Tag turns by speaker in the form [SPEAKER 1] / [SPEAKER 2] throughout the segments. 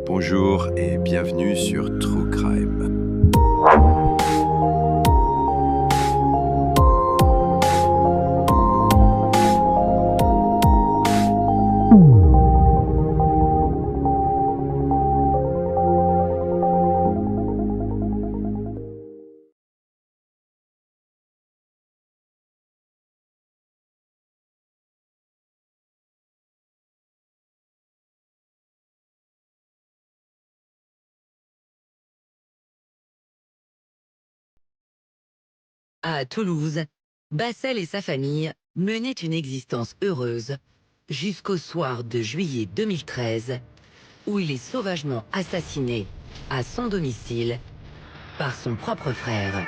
[SPEAKER 1] Bonjour et bienvenue sur True Crime.
[SPEAKER 2] À Toulouse, Bassel et sa famille menaient une existence heureuse jusqu'au soir de juillet 2013, où il est sauvagement assassiné à son domicile par son propre frère.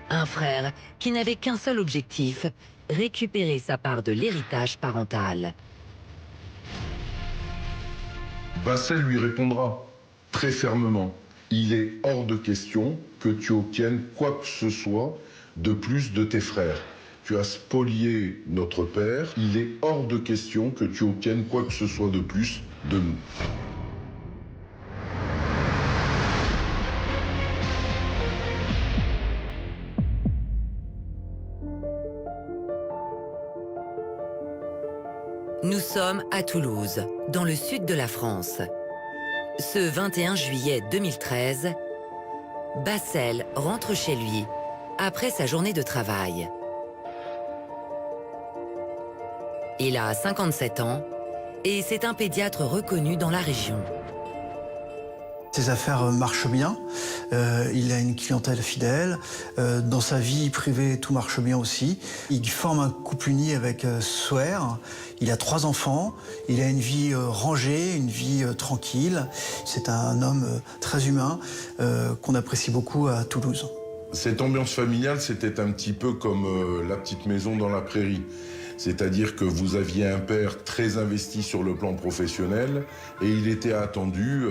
[SPEAKER 2] Un frère qui n'avait qu'un seul objectif, récupérer sa part de l'héritage parental.
[SPEAKER 3] Bassel lui répondra très fermement. Il est hors de question que tu obtiennes quoi que ce soit de plus de tes frères. Tu as spolié notre père. Il est hors de question que tu obtiennes quoi que ce soit de plus de nous.
[SPEAKER 2] Nous sommes à Toulouse, dans le sud de la France. Ce 21 juillet 2013, Bassel rentre chez lui après sa journée de travail. Il a 57 ans et c'est un pédiatre reconnu dans la région.
[SPEAKER 4] Ses affaires marchent bien, il a une clientèle fidèle, dans sa vie privée tout marche bien aussi. Il forme un couple uni avec Souer, il a 3 enfants, il a une vie rangée, une vie tranquille. C'est un homme très humain qu'on apprécie beaucoup à Toulouse.
[SPEAKER 3] Cette ambiance familiale, c'était un petit peu comme la petite maison dans la prairie. C'est-à-dire que vous aviez un père très investi sur le plan professionnel et il était attendu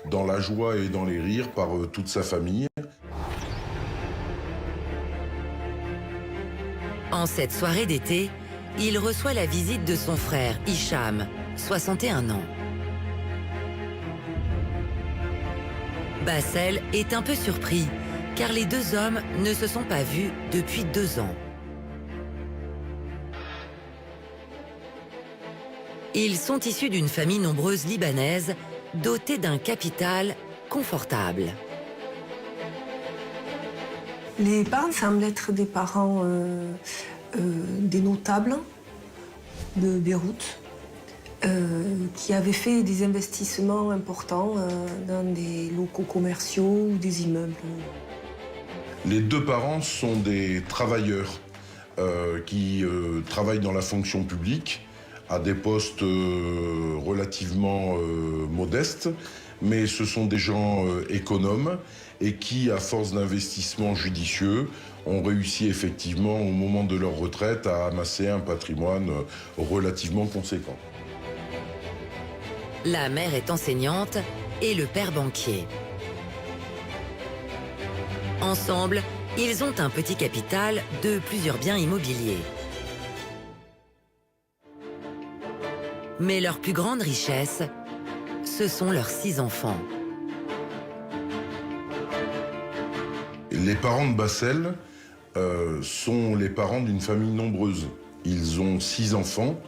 [SPEAKER 3] dans la joie et dans les rires par toute sa famille.
[SPEAKER 2] En cette soirée d'été, il reçoit la visite de son frère Hicham, 61 ans. Bassel est un peu surpris, car les deux hommes ne se sont pas vus depuis 2 ans. Ils sont issus d'une famille nombreuse libanaise, dotée d'un capital confortable.
[SPEAKER 5] Les parents semblent être des parents des notables de Beyrouth qui avaient fait des investissements importants dans des locaux commerciaux ou des immeubles.
[SPEAKER 3] Les deux parents sont des travailleurs qui travaillent dans la fonction publique à des postes relativement modestes, mais ce sont des gens économes et qui, à force d'investissements judicieux, ont réussi effectivement, au moment de leur retraite, à amasser un patrimoine relativement conséquent.
[SPEAKER 2] La mère est enseignante et le père banquier. Ensemble, ils ont un petit capital de plusieurs biens immobiliers. Mais leur plus grande richesse, ce sont leurs 6 enfants.
[SPEAKER 3] Les parents de Bassel sont les parents d'une famille nombreuse. Ils ont 6 enfants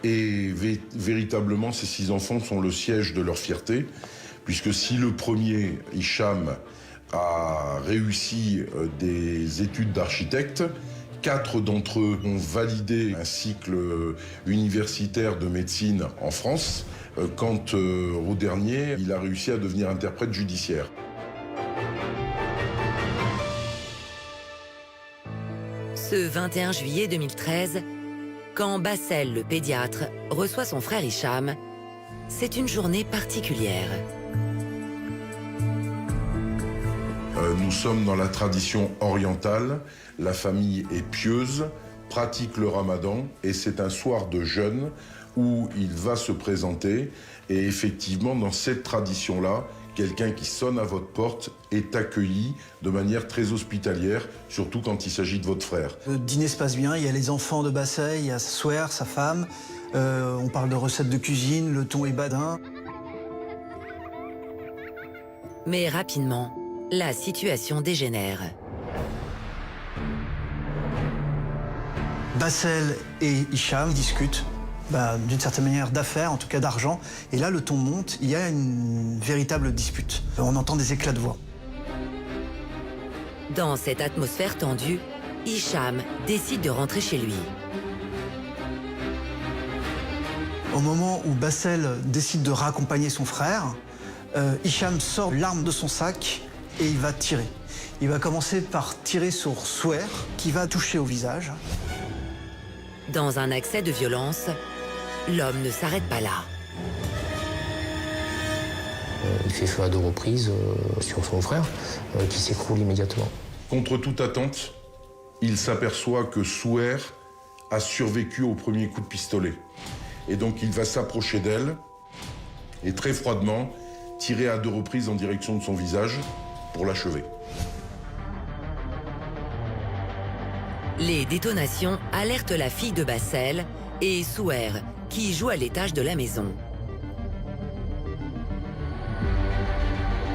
[SPEAKER 3] et véritablement ces 6 enfants sont le siège de leur fierté, puisque si le premier, Hicham, a réussi des études d'architecte, 4 d'entre eux ont validé un cycle universitaire de médecine en France, quand au dernier, il a réussi à devenir interprète judiciaire.
[SPEAKER 2] Ce 21 juillet 2013, quand Bassel, le pédiatre, reçoit son frère Hicham, c'est une journée particulière.
[SPEAKER 3] Nous sommes dans la tradition orientale, la famille est pieuse, pratique le ramadan et c'est un soir de jeûne où il va se présenter et effectivement dans cette tradition-là, quelqu'un qui sonne à votre porte est accueilli de manière très hospitalière, surtout quand il s'agit de votre frère.
[SPEAKER 4] Le dîner se passe bien, il y a les enfants de Bassel, il y a Souer, sa femme, on parle de recettes de cuisine, le ton est badin.
[SPEAKER 2] Mais rapidement, la situation dégénère.
[SPEAKER 4] Bassel et Hicham discutent d'une certaine manière d'affaires, en tout cas d'argent. Et là, le ton monte, il y a une véritable dispute. On entend des éclats de voix.
[SPEAKER 2] Dans cette atmosphère tendue, Hicham décide de rentrer chez lui.
[SPEAKER 4] Au moment où Bassel décide de raccompagner son frère, Hicham sort l'arme de son sac et il va tirer. Il va commencer par tirer sur Souher, qui va toucher au visage.
[SPEAKER 2] Dans un accès de violence, l'homme ne s'arrête pas là.
[SPEAKER 6] Il fait feu à 2 reprises sur son frère, qui s'écroule immédiatement.
[SPEAKER 3] Contre toute attente, il s'aperçoit que Souher a survécu au premier coup de pistolet. Et donc il va s'approcher d'elle et très froidement tirer à 2 reprises en direction de son visage pour l'achever.
[SPEAKER 2] Les détonations alertent la fille de Bassel et Souher, qui joue à l'étage de la maison.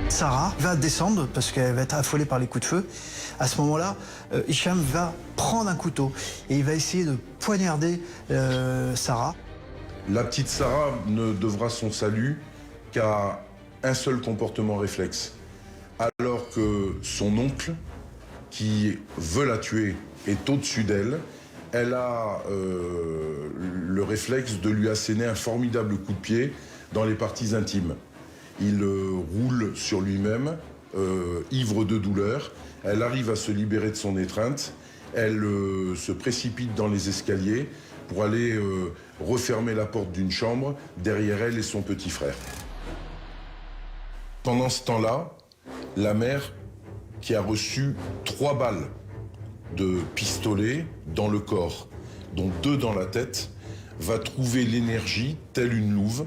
[SPEAKER 4] Sarah va descendre parce qu'elle va être affolée par les coups de feu. À ce moment-là, Hicham va prendre un couteau et il va essayer de poignarder Sarah.
[SPEAKER 3] La petite Sarah ne devra son salut qu'à un seul comportement réflexe. Alors que son oncle, qui veut la tuer, est au-dessus d'elle, elle a le réflexe de lui asséner un formidable coup de pied dans les parties intimes. Il roule sur lui-même, ivre de douleur. Elle arrive à se libérer de son étreinte. Elle se précipite dans les escaliers pour aller refermer la porte d'une chambre derrière elle et son petit frère. Pendant ce temps-là, la mère, qui a reçu 3 balles de pistolet dans le corps, dont 2 dans la tête, va trouver l'énergie, telle une louve,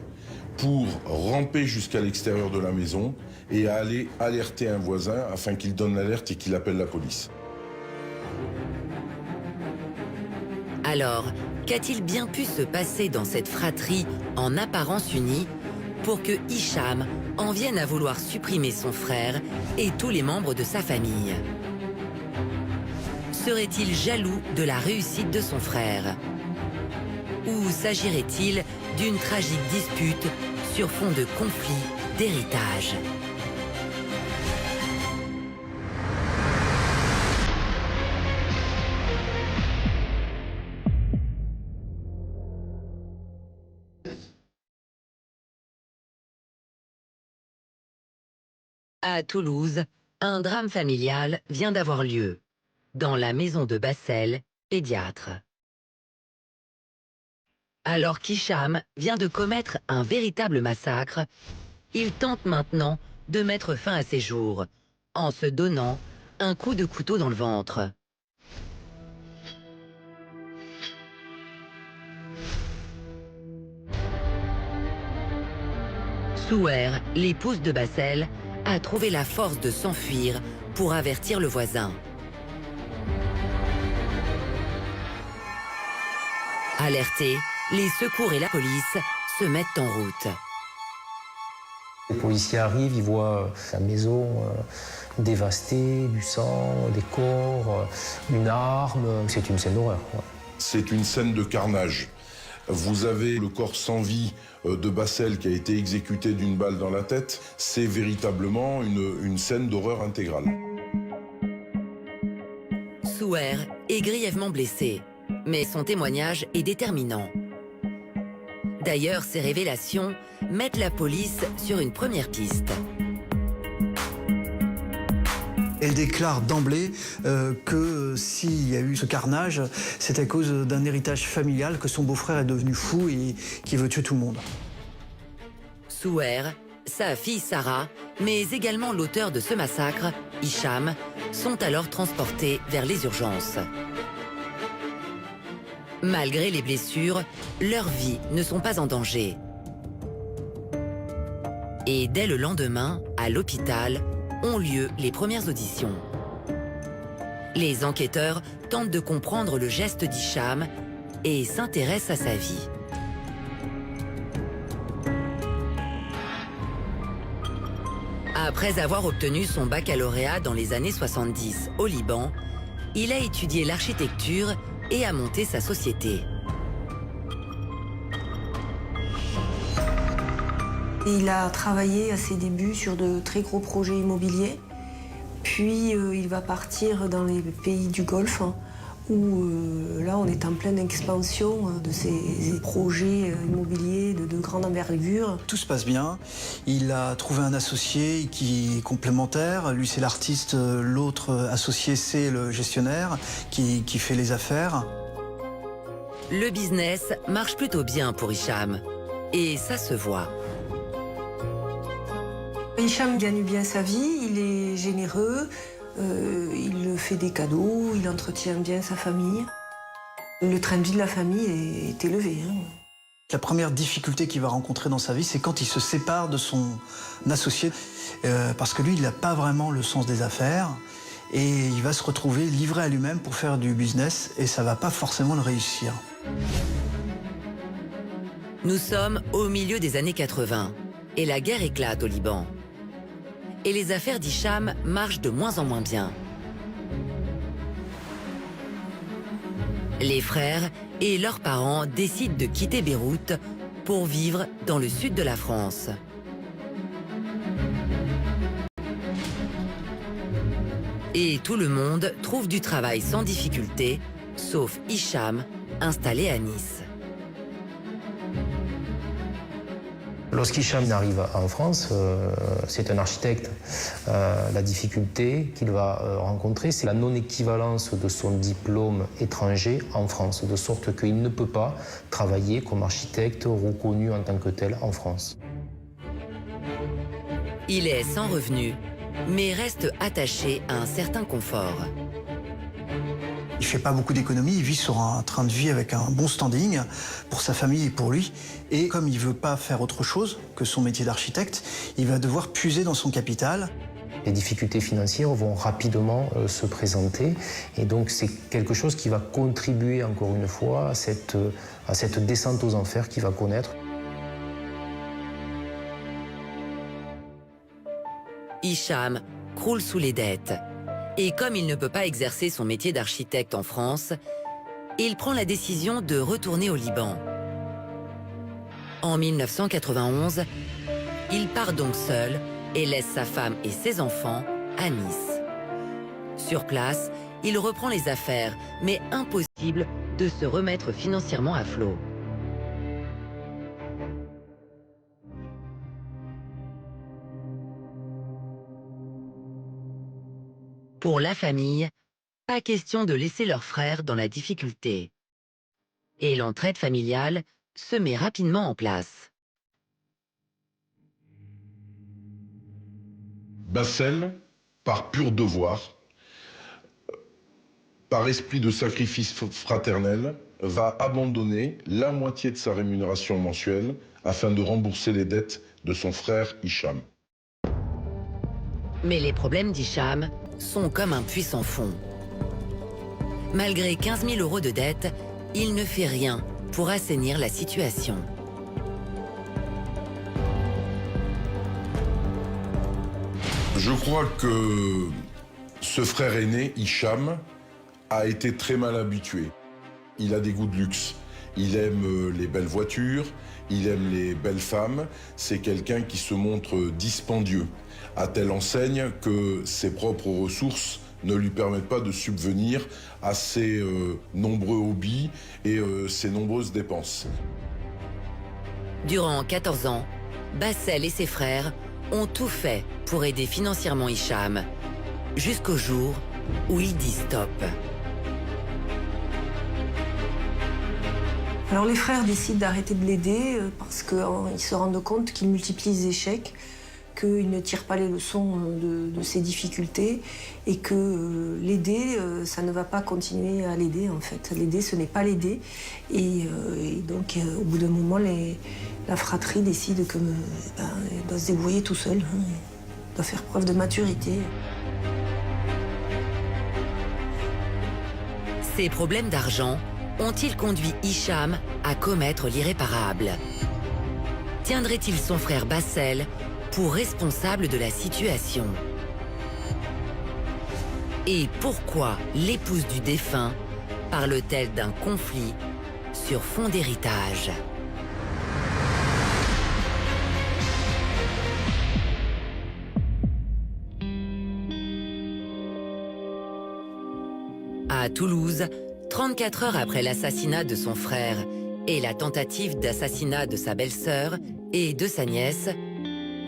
[SPEAKER 3] pour ramper jusqu'à l'extérieur de la maison et aller alerter un voisin afin qu'il donne l'alerte et qu'il appelle la police.
[SPEAKER 2] Alors, qu'a-t-il bien pu se passer dans cette fratrie en apparence unie pour que Hicham en vienne à vouloir supprimer son frère et tous les membres de sa famille? Serait-il jaloux de la réussite de son frère? Ou s'agirait-il d'une tragique dispute sur fond de conflit d'héritage? À Toulouse, un drame familial vient d'avoir lieu, dans la maison de Bassel, pédiatre. Alors qu'Hicham vient de commettre un véritable massacre, il tente maintenant de mettre fin à ses jours, en se donnant un coup de couteau dans le ventre. Souher, l'épouse de Bassel, a trouvé la force de s'enfuir pour avertir le voisin. Alertés, les secours et la police se mettent en route.
[SPEAKER 6] Les policiers arrivent, ils voient la maison dévastée, du sang, des corps, une arme. C'est une scène d'horreur. Ouais.
[SPEAKER 3] C'est une scène de carnage. Vous avez le corps sans vie de Bassel qui a été exécuté d'une balle dans la tête. C'est véritablement une scène d'horreur intégrale.
[SPEAKER 2] Souher est grièvement blessé, mais son témoignage est déterminant. D'ailleurs, ces révélations mettent la police sur une première piste.
[SPEAKER 4] Elle déclare d'emblée que s'il y a eu ce carnage, c'est à cause d'un héritage familial, que son beau-frère est devenu fou et qui veut tuer tout le monde.
[SPEAKER 2] Souher, sa fille Sarah, mais également l'auteur de ce massacre, Hicham, sont alors transportés vers les urgences. Malgré les blessures, leurs vies ne sont pas en danger. Et dès le lendemain, à l'hôpital, ont lieu les premières auditions. Les enquêteurs tentent de comprendre le geste d'Hicham et s'intéressent à sa vie. Après avoir obtenu son baccalauréat dans les années 70 au Liban, il a étudié l'architecture et a monté sa société.
[SPEAKER 5] Il a travaillé à ses débuts sur de très gros projets immobiliers. Puis il va partir dans les pays du Golfe, où là on est en pleine expansion de ces projets immobiliers de grande envergure.
[SPEAKER 4] Tout se passe bien. Il a trouvé un associé qui est complémentaire. Lui c'est l'artiste, l'autre associé c'est le gestionnaire qui fait les affaires.
[SPEAKER 2] Le business marche plutôt bien pour Hicham. Et ça se voit.
[SPEAKER 5] Hicham gagne bien sa vie, il est généreux, il fait des cadeaux, il entretient bien sa famille. Le train de vie de la famille est élevé.
[SPEAKER 4] La première difficulté qu'il va rencontrer dans sa vie, c'est quand il se sépare de son associé. Parce que lui, il n'a pas vraiment le sens des affaires. Et il va se retrouver livré à lui-même pour faire du business. Et ça ne va pas forcément le réussir.
[SPEAKER 2] Nous sommes au milieu des années 80. Et la guerre éclate au Liban. Et les affaires d'Hicham marchent de moins en moins bien. Les frères et leurs parents décident de quitter Beyrouth pour vivre dans le sud de la France. Et tout le monde trouve du travail sans difficulté, sauf Hicham, installé à Nice.
[SPEAKER 6] Lorsqu'Hicham arrive en France, c'est un architecte. La difficulté qu'il va rencontrer, c'est la non-équivalence de son diplôme étranger en France, de sorte qu'il ne peut pas travailler comme architecte reconnu en tant que tel en France.
[SPEAKER 2] Il est sans revenu, mais reste attaché à un certain confort.
[SPEAKER 4] Il ne fait pas beaucoup d'économies, il vit sur un train de vie avec un bon standing pour sa famille et pour lui. Et comme il ne veut pas faire autre chose que son métier d'architecte, il va devoir puiser dans son capital.
[SPEAKER 6] Les difficultés financières vont rapidement se présenter et donc c'est quelque chose qui va contribuer encore une fois à cette descente aux enfers qu'il va connaître.
[SPEAKER 2] Hicham croule sous les dettes. Et comme il ne peut pas exercer son métier d'architecte en France, il prend la décision de retourner au Liban. En 1991, il part donc seul et laisse sa femme et ses enfants à Nice. Sur place, il reprend les affaires, mais impossible de se remettre financièrement à flot. Pour la famille, pas question de laisser leurs frères dans la difficulté. Et l'entraide familiale se met rapidement en place.
[SPEAKER 3] Bassel, par pur devoir, par esprit de sacrifice fraternel, va abandonner la moitié de sa rémunération mensuelle afin de rembourser les dettes de son frère Hicham.
[SPEAKER 2] Mais les problèmes d'Hicham sont comme un puits sans fond. Malgré 15 000 € de dette, il ne fait rien pour assainir la situation.
[SPEAKER 3] Je crois que ce frère aîné, Hicham, a été très mal habitué. Il a des goûts de luxe. Il aime les belles voitures, il aime les belles femmes. C'est quelqu'un qui se montre dispendieux, à telle enseigne que ses propres ressources ne lui permettent pas de subvenir à ses nombreux hobbies et ses nombreuses dépenses.
[SPEAKER 2] Durant 14 ans, Bassel et ses frères ont tout fait pour aider financièrement Hicham, jusqu'au jour où il dit stop.
[SPEAKER 5] Alors les frères décident d'arrêter de l'aider parce qu'ils se rendent compte qu'il multiplie les échecs, qu'il ne tire pas les leçons de ses difficultés et que l'aider, ça ne va pas continuer à l'aider en fait. L'aider, ce n'est pas l'aider. Et donc au bout d'un moment, la fratrie décide qu'il doit se débrouiller tout seul, hein, il doit faire preuve de maturité.
[SPEAKER 2] Ces problèmes d'argent ont-ils conduit Hicham à commettre l'irréparable? Tiendrait-il son frère Bassel pour responsable de la situation? Et pourquoi l'épouse du défunt parle-t-elle d'un conflit sur fond d'héritage? À Toulouse, 34 heures après l'assassinat de son frère et la tentative d'assassinat de sa belle-sœur et de sa nièce,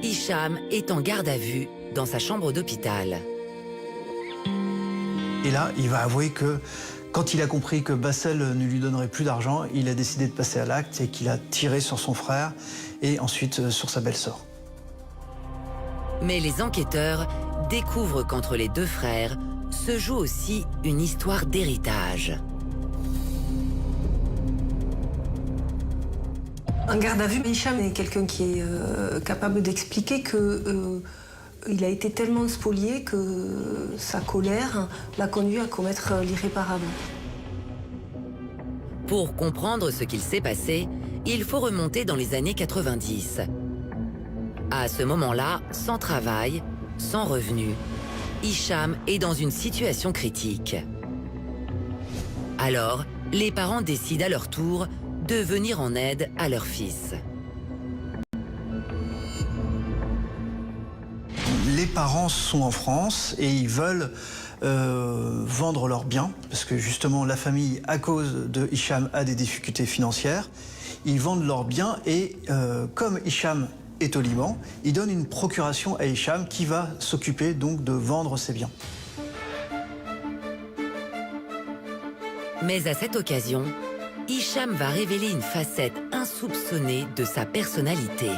[SPEAKER 2] Hicham est en garde à vue dans sa chambre d'hôpital.
[SPEAKER 4] Et là, il va avouer que quand il a compris que Bassel ne lui donnerait plus d'argent, il a décidé de passer à l'acte et qu'il a tiré sur son frère et ensuite sur sa belle-sœur.
[SPEAKER 2] Mais les enquêteurs découvrent qu'entre les deux frères se joue aussi une histoire d'héritage.
[SPEAKER 5] En garde à vue, Hicham est quelqu'un qui est capable d'expliquer que il a été tellement spolié que sa colère l'a conduit à commettre l'irréparable.
[SPEAKER 2] Pour comprendre ce qu'il s'est passé, il faut remonter dans les années 90. À ce moment-là, sans travail, sans revenu, Hicham est dans une situation critique. Alors, les parents décident à leur tour de venir en aide à leur fils.
[SPEAKER 4] Les parents sont en France et ils veulent vendre leurs biens, parce que justement la famille, à cause de Hicham, a des difficultés financières. Ils vendent leurs biens et comme Hicham est au Liban, ils donnent une procuration à Hicham qui va s'occuper donc de vendre ses biens.
[SPEAKER 2] Mais à cette occasion, Hicham va révéler une facette insoupçonnée de sa personnalité.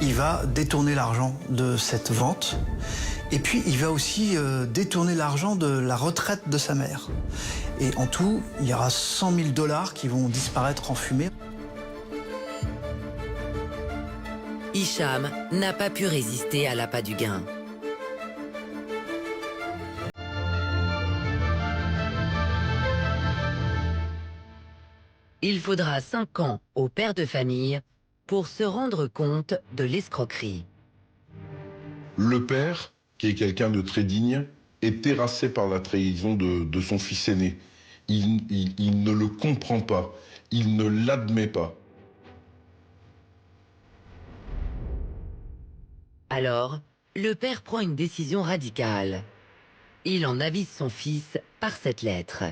[SPEAKER 4] Il va détourner l'argent de cette vente et puis il va aussi détourner l'argent de la retraite de sa mère. Et en tout, il y aura 100 000 $ qui vont disparaître en fumée.
[SPEAKER 2] Hicham n'a pas pu résister à l'appât du gain. Il faudra 5 ans au père de famille pour se rendre compte de l'escroquerie.
[SPEAKER 3] Le père, qui est quelqu'un de très digne, est terrassé par la trahison de son fils aîné. Il ne le comprend pas, il ne l'admet pas.
[SPEAKER 2] Alors, le père prend une décision radicale. Il en avise son fils par cette lettre.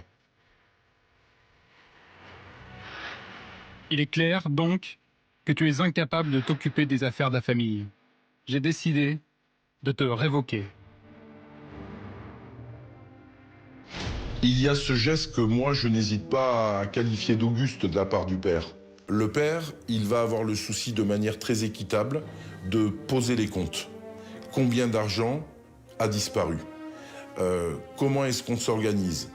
[SPEAKER 7] Il est clair, donc, que tu es incapable de t'occuper des affaires de la famille. J'ai décidé de te révoquer.
[SPEAKER 3] Il y a ce geste que moi, je n'hésite pas à qualifier d'auguste de la part du père. Le père, il va avoir le souci de manière très équitable de poser les comptes. Combien d'argent a disparu? Comment est-ce qu'on s'organise?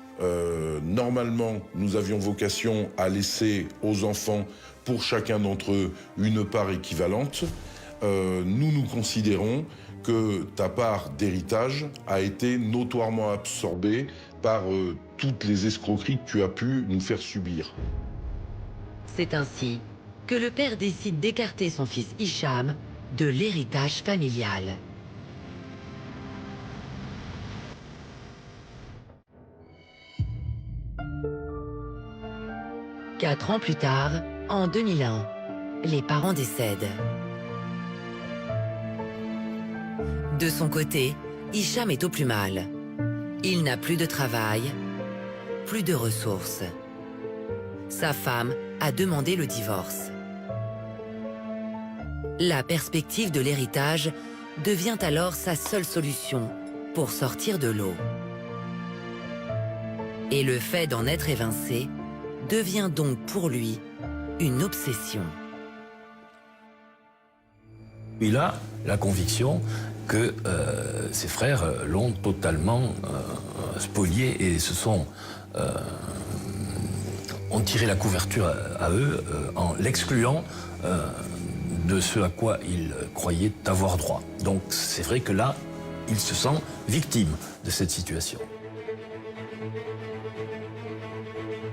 [SPEAKER 3] Normalement, nous avions vocation à laisser aux enfants, pour chacun d'entre eux, une part équivalente. Nous considérons que ta part d'héritage a été notoirement absorbée par toutes les escroqueries que tu as pu nous faire subir.
[SPEAKER 2] C'est ainsi que le père décide d'écarter son fils Hicham de l'héritage familial. Quatre ans plus tard, en 2001, les parents décèdent. De son côté, Hicham est au plus mal. Il n'a plus de travail, plus de ressources. Sa femme a demandé le divorce. La perspective de l'héritage devient alors sa seule solution pour sortir de l'eau. Et le fait d'en être évincé devient donc pour lui une obsession.
[SPEAKER 8] Il a la conviction que ses frères l'ont totalement spolié et ont tiré la couverture à eux en l'excluant de ce à quoi il croyait avoir droit. Donc c'est vrai que là, il se sent victime de cette situation.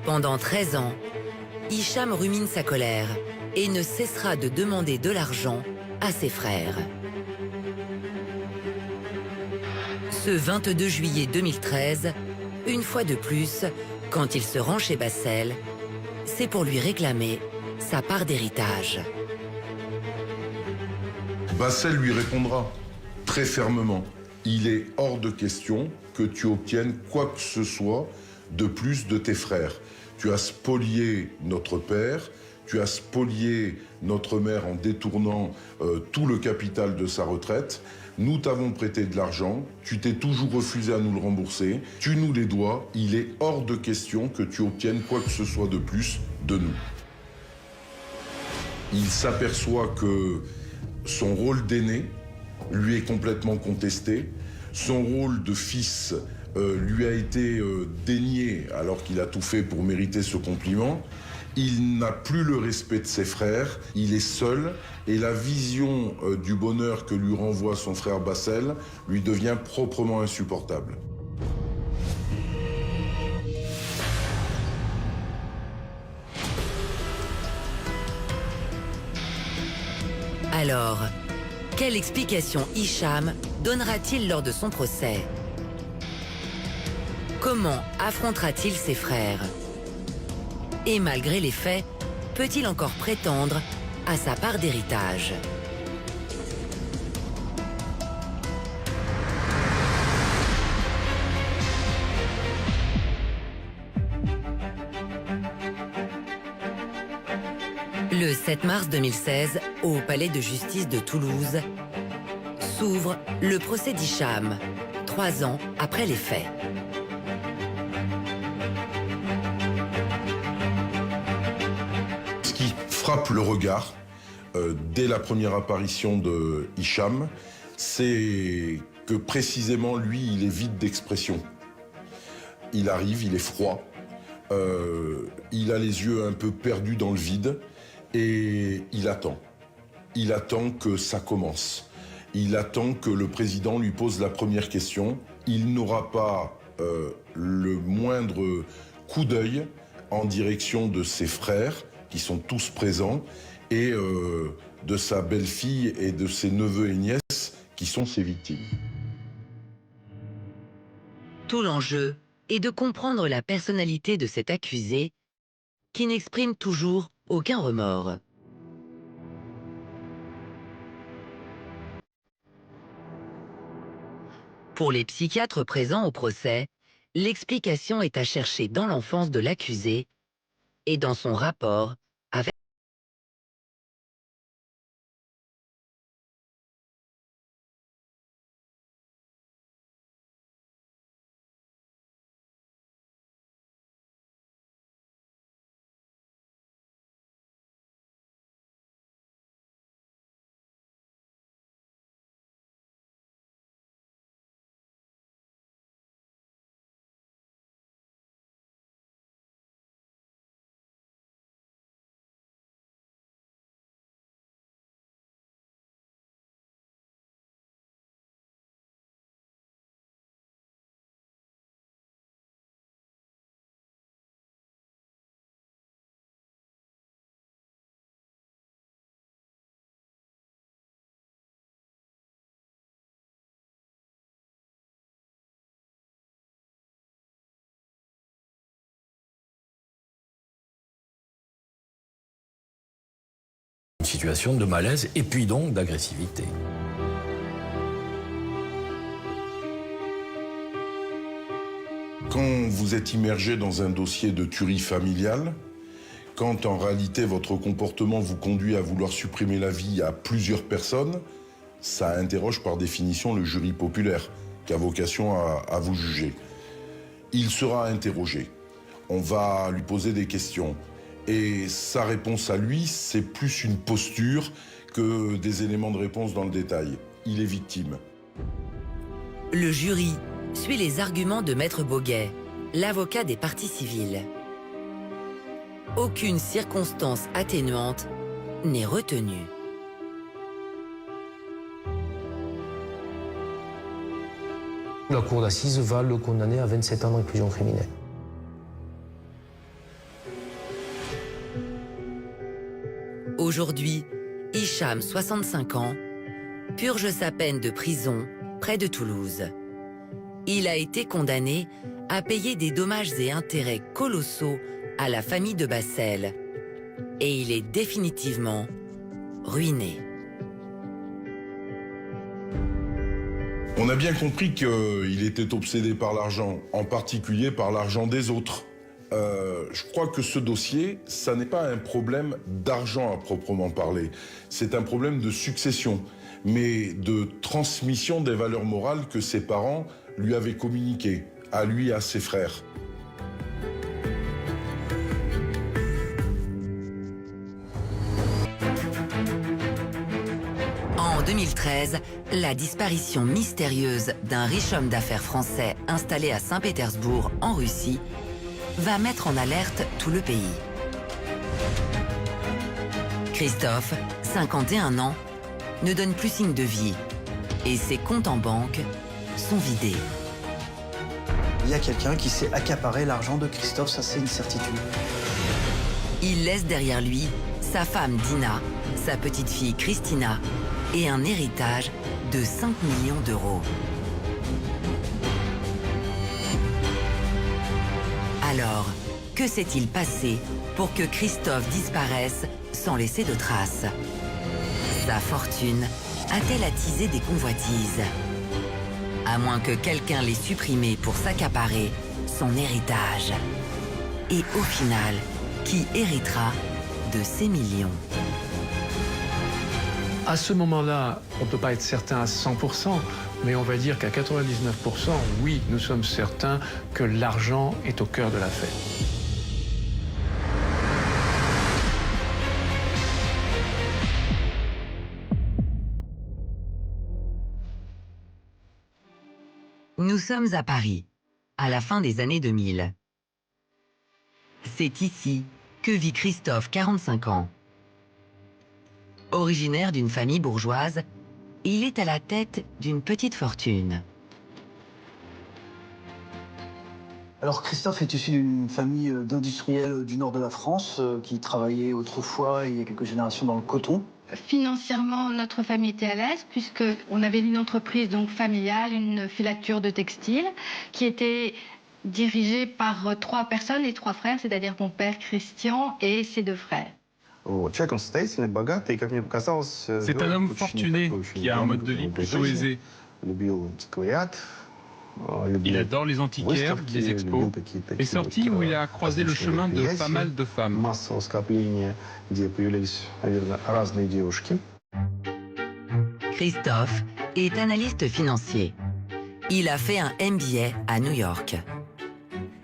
[SPEAKER 2] Pendant 13 ans, Hicham rumine sa colère et ne cessera de demander de l'argent à ses frères. Ce 22 juillet 2013, une fois de plus, quand il se rend chez Bassel, c'est pour lui réclamer sa part d'héritage.
[SPEAKER 3] Bassel lui répondra très fermement. Il est hors de question que tu obtiennes quoi que ce soit de plus de tes frères. Tu as spolié notre père, tu as spolié notre mère en détournant tout le capital de sa retraite. Nous t'avons prêté de l'argent, tu t'es toujours refusé à nous le rembourser, tu nous les dois, il est hors de question que tu obtiennes quoi que ce soit de plus de nous. Il s'aperçoit que son rôle d'aîné lui est complètement contesté, son rôle de fils lui a été dénié alors qu'il a tout fait pour mériter ce compliment. Il n'a plus le respect de ses frères, il est seul et la vision du bonheur que lui renvoie son frère Bassel lui devient proprement insupportable.
[SPEAKER 2] Alors, quelle explication Hicham donnera-t-il lors de son procès? Comment affrontera-t-il ses frères? Et malgré les faits, peut-il encore prétendre à sa part d'héritage? Le 7 mars 2016, au palais de justice de Toulouse, s'ouvre le procès d'Hicham, 3 ans après les faits.
[SPEAKER 3] Ce qui frappe le regard dès la première apparition de Hicham, c'est que précisément lui, il est vide d'expression. Il arrive, il est froid, il a les yeux un peu perdus dans le vide et il attend. Il attend que ça commence. Il attend que le président lui pose la première question. Il n'aura pas le moindre coup d'œil en direction de ses frères, qui sont tous présents, et de sa belle-fille et de ses neveux et nièces, qui sont ses victimes.
[SPEAKER 2] Tout l'enjeu est de comprendre la personnalité de cet accusé, qui n'exprime toujours aucun remords. Pour les psychiatres présents au procès, l'explication est à chercher dans l'enfance de l'accusé et dans son rapport avec
[SPEAKER 8] une situation de malaise et puis donc d'agressivité.
[SPEAKER 3] Quand vous êtes immergé dans un dossier de tuerie familiale, quand en réalité votre comportement vous conduit à vouloir supprimer la vie à plusieurs personnes, ça interroge par définition le jury populaire qui a vocation à vous juger. Il sera interrogé. On va lui poser des questions. Et sa réponse à lui, c'est plus une posture que des éléments de réponse dans le détail. Il est victime.
[SPEAKER 2] le jury suit les arguments de Maître Boguet, l'avocat des parties civiles. Aucune circonstance atténuante n'est retenue.
[SPEAKER 6] La cour d'assises va le condamner à 27 ans de réclusion criminelle.
[SPEAKER 2] Aujourd'hui, Hicham, 65 ans, purge sa peine de prison près de Toulouse. Il a été condamné à payer des dommages et intérêts colossaux à la famille de Bassel. Et il est définitivement ruiné.
[SPEAKER 3] On a bien compris qu'il était obsédé par l'argent, en particulier par l'argent des autres. Je crois que ce dossier, ça n'est pas un problème d'argent à proprement parler. C'est un problème de succession, mais de transmission des valeurs morales que ses parents lui avaient communiquées, à lui et à ses frères.
[SPEAKER 2] En 2013, la disparition mystérieuse d'un riche homme d'affaires français installé à Saint-Pétersbourg, en Russie, va mettre en alerte tout le pays. Christophe, 51 ans, ne donne plus signe de vie et ses comptes en banque sont vidés.
[SPEAKER 4] Il y a quelqu'un qui s'est accaparé l'argent de Christophe, ça c'est une certitude.
[SPEAKER 2] Il laisse derrière lui sa femme Dina, sa petite fille Christina et un héritage de 5 millions d'euros. Alors, que s'est-il passé pour que Christophe disparaisse sans laisser de traces? Sa fortune a-t-elle attisé des convoitises? À moins que quelqu'un l'ait supprimé pour s'accaparer son héritage. Et au final, qui héritera de ces millions?
[SPEAKER 9] À ce moment-là, on ne peut pas être certain à 100%, mais on va dire qu'à 99%, oui, nous sommes certains que l'argent est au cœur de l'affaire.
[SPEAKER 2] Nous sommes à Paris, à la fin des années 2000. C'est ici que vit Christophe, 45 ans. Originaire d'une famille bourgeoise, il est à la tête d'une petite fortune.
[SPEAKER 4] Alors Christophe est issu d'une famille d'industriels du nord de la France qui travaillaient autrefois, il y a quelques générations, dans le coton.
[SPEAKER 10] Financièrement, notre famille était à l'aise puisqu'on avait une entreprise donc familiale, une filature de textile, qui était dirigée par 3 personnes, les 3 frères, c'est-à-dire mon père Christian et ses 2 frères.
[SPEAKER 7] C'est un homme fortuné qui a un mode de vie plutôt aisé. Il adore les antiquaires, les expos, les sorties où il a croisé le chemin de pas mal de femmes.
[SPEAKER 2] Christophe est analyste financier. Il a fait un MBA à New York.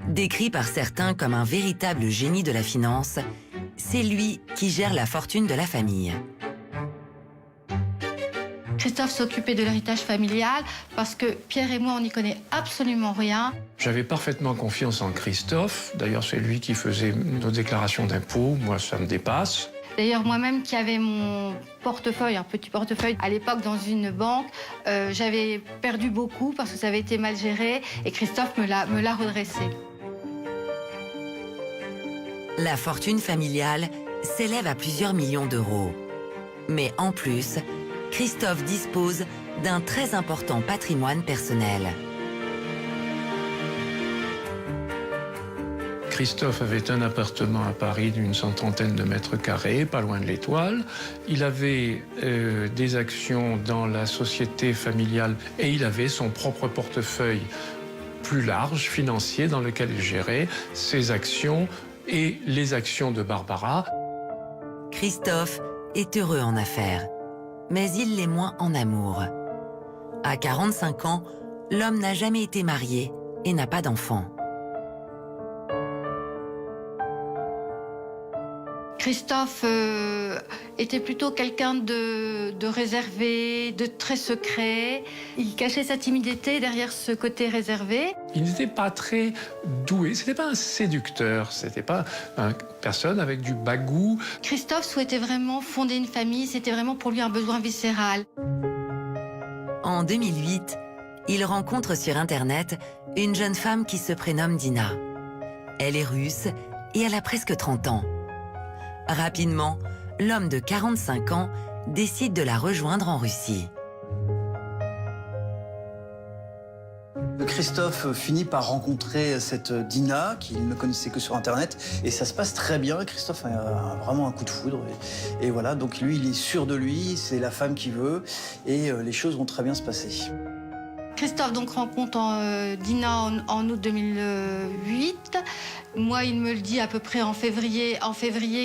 [SPEAKER 2] Décrit par certains comme un véritable génie de la finance, c'est lui qui gère la fortune de la famille.
[SPEAKER 10] Christophe s'occupait de l'héritage familial parce que Pierre et moi, on n'y connaît absolument rien.
[SPEAKER 9] J'avais parfaitement confiance en Christophe. D'ailleurs, c'est lui qui faisait nos déclarations d'impôts. Moi, ça me dépasse.
[SPEAKER 10] D'ailleurs, moi-même qui avais mon portefeuille, un petit portefeuille à l'époque dans une banque, j'avais perdu beaucoup parce que ça avait été mal géré et Christophe me l'a redressé.
[SPEAKER 2] La fortune familiale s'élève à plusieurs millions d'euros. Mais en plus, Christophe dispose d'un très important patrimoine personnel.
[SPEAKER 9] Christophe avait un appartement à Paris d'une 130aine de mètres carrés, pas loin de l'Étoile. Il avait des actions dans la société familiale et il avait son propre portefeuille plus large, financier, dans lequel il gérait ses actions et les actions de Barbara.
[SPEAKER 2] Christophe est heureux en affaires, mais il l'est moins en amour. À 45 ans, l'homme n'a jamais été marié et n'a pas d'enfant.
[SPEAKER 10] Christophe était plutôt quelqu'un de réservé, de très secret. Il cachait sa timidité derrière ce côté réservé.
[SPEAKER 9] Il n'était pas très doué, c'était pas un séducteur, c'était pas une personne avec du bagou.
[SPEAKER 10] Christophe souhaitait vraiment fonder une famille, c'était vraiment pour lui un besoin viscéral.
[SPEAKER 2] En 2008, il rencontre sur Internet une jeune femme qui se prénomme Dina. Elle est russe et elle a presque 30 ans. Rapidement, l'homme de 45 ans décide de la rejoindre en Russie.
[SPEAKER 4] Christophe finit par rencontrer cette Dina qu'il ne connaissait que sur Internet et ça se passe très bien. Christophe a vraiment un coup de foudre et voilà, donc lui il est sûr de lui, c'est la femme qu'il veut et les choses vont très bien se passer.
[SPEAKER 10] Christophe donc rencontre Dina en août 2008. Moi, il me le dit à peu près en février